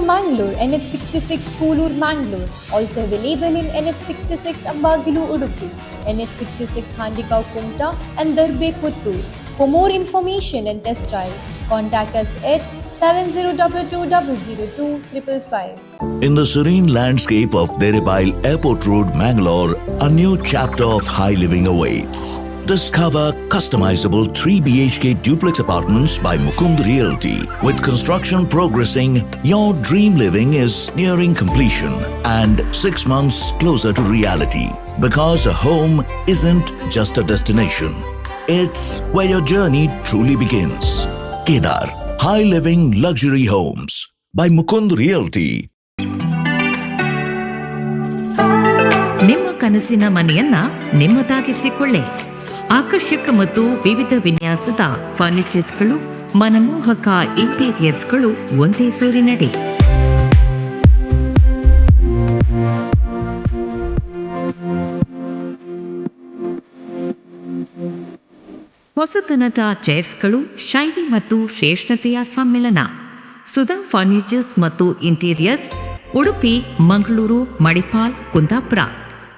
Mangalore, NH66 Koolur, Mangalore. Also available in NH66 Ambagilu, Udupi, NH66 Handikau, Kumta and Darbe, Puttur. For more information and test drive, contact us at 7022002555. In the serene landscape of Deribile Airport Road, Mangalore, a new chapter of high living awaits. Discover customizable 3 BHK duplex apartments by Mukund Realty. With construction progressing, your dream living is nearing completion and 6 months closer to reality. Because a home isn't just a destination, it's where your journey truly begins. Kedar, high living luxury homes by Mukund Realty. ನಿಮ್ಮ ಕನಸಿನ ಮನೆಯನ್ನ ನಿಮ್ಮದಾಗಿಸಿಕೊಳ್ಳಿ. ಆಕರ್ಷಕ ಮತ್ತು ವಿವಿಧ ವಿನ್ಯಾಸದ ಫರ್ನಿಚರ್ಸ್ಗಳು, ಮನಮೋಹಕ ಇಂಟೀರಿಯರ್ಸ್ಗಳು ಒಂದೇ ಸೂರಿನಡಿ. ಹೊಸತನದ ಚೇರ್ಸ್ಗಳು, ಶೈಲಿ ಮತ್ತು ಶ್ರೇಷ್ಠತೆಯ ಸಮ್ಮಿಲನ. ಸುಧಾ ಫರ್ನಿಚರ್ಸ್ ಮತ್ತು ಇಂಟೀರಿಯರ್ಸ್, ಉಡುಪಿ, ಮಂಗಳೂರು, ಮಣಿಪಾಲ್, ಕುಂದಾಪುರ.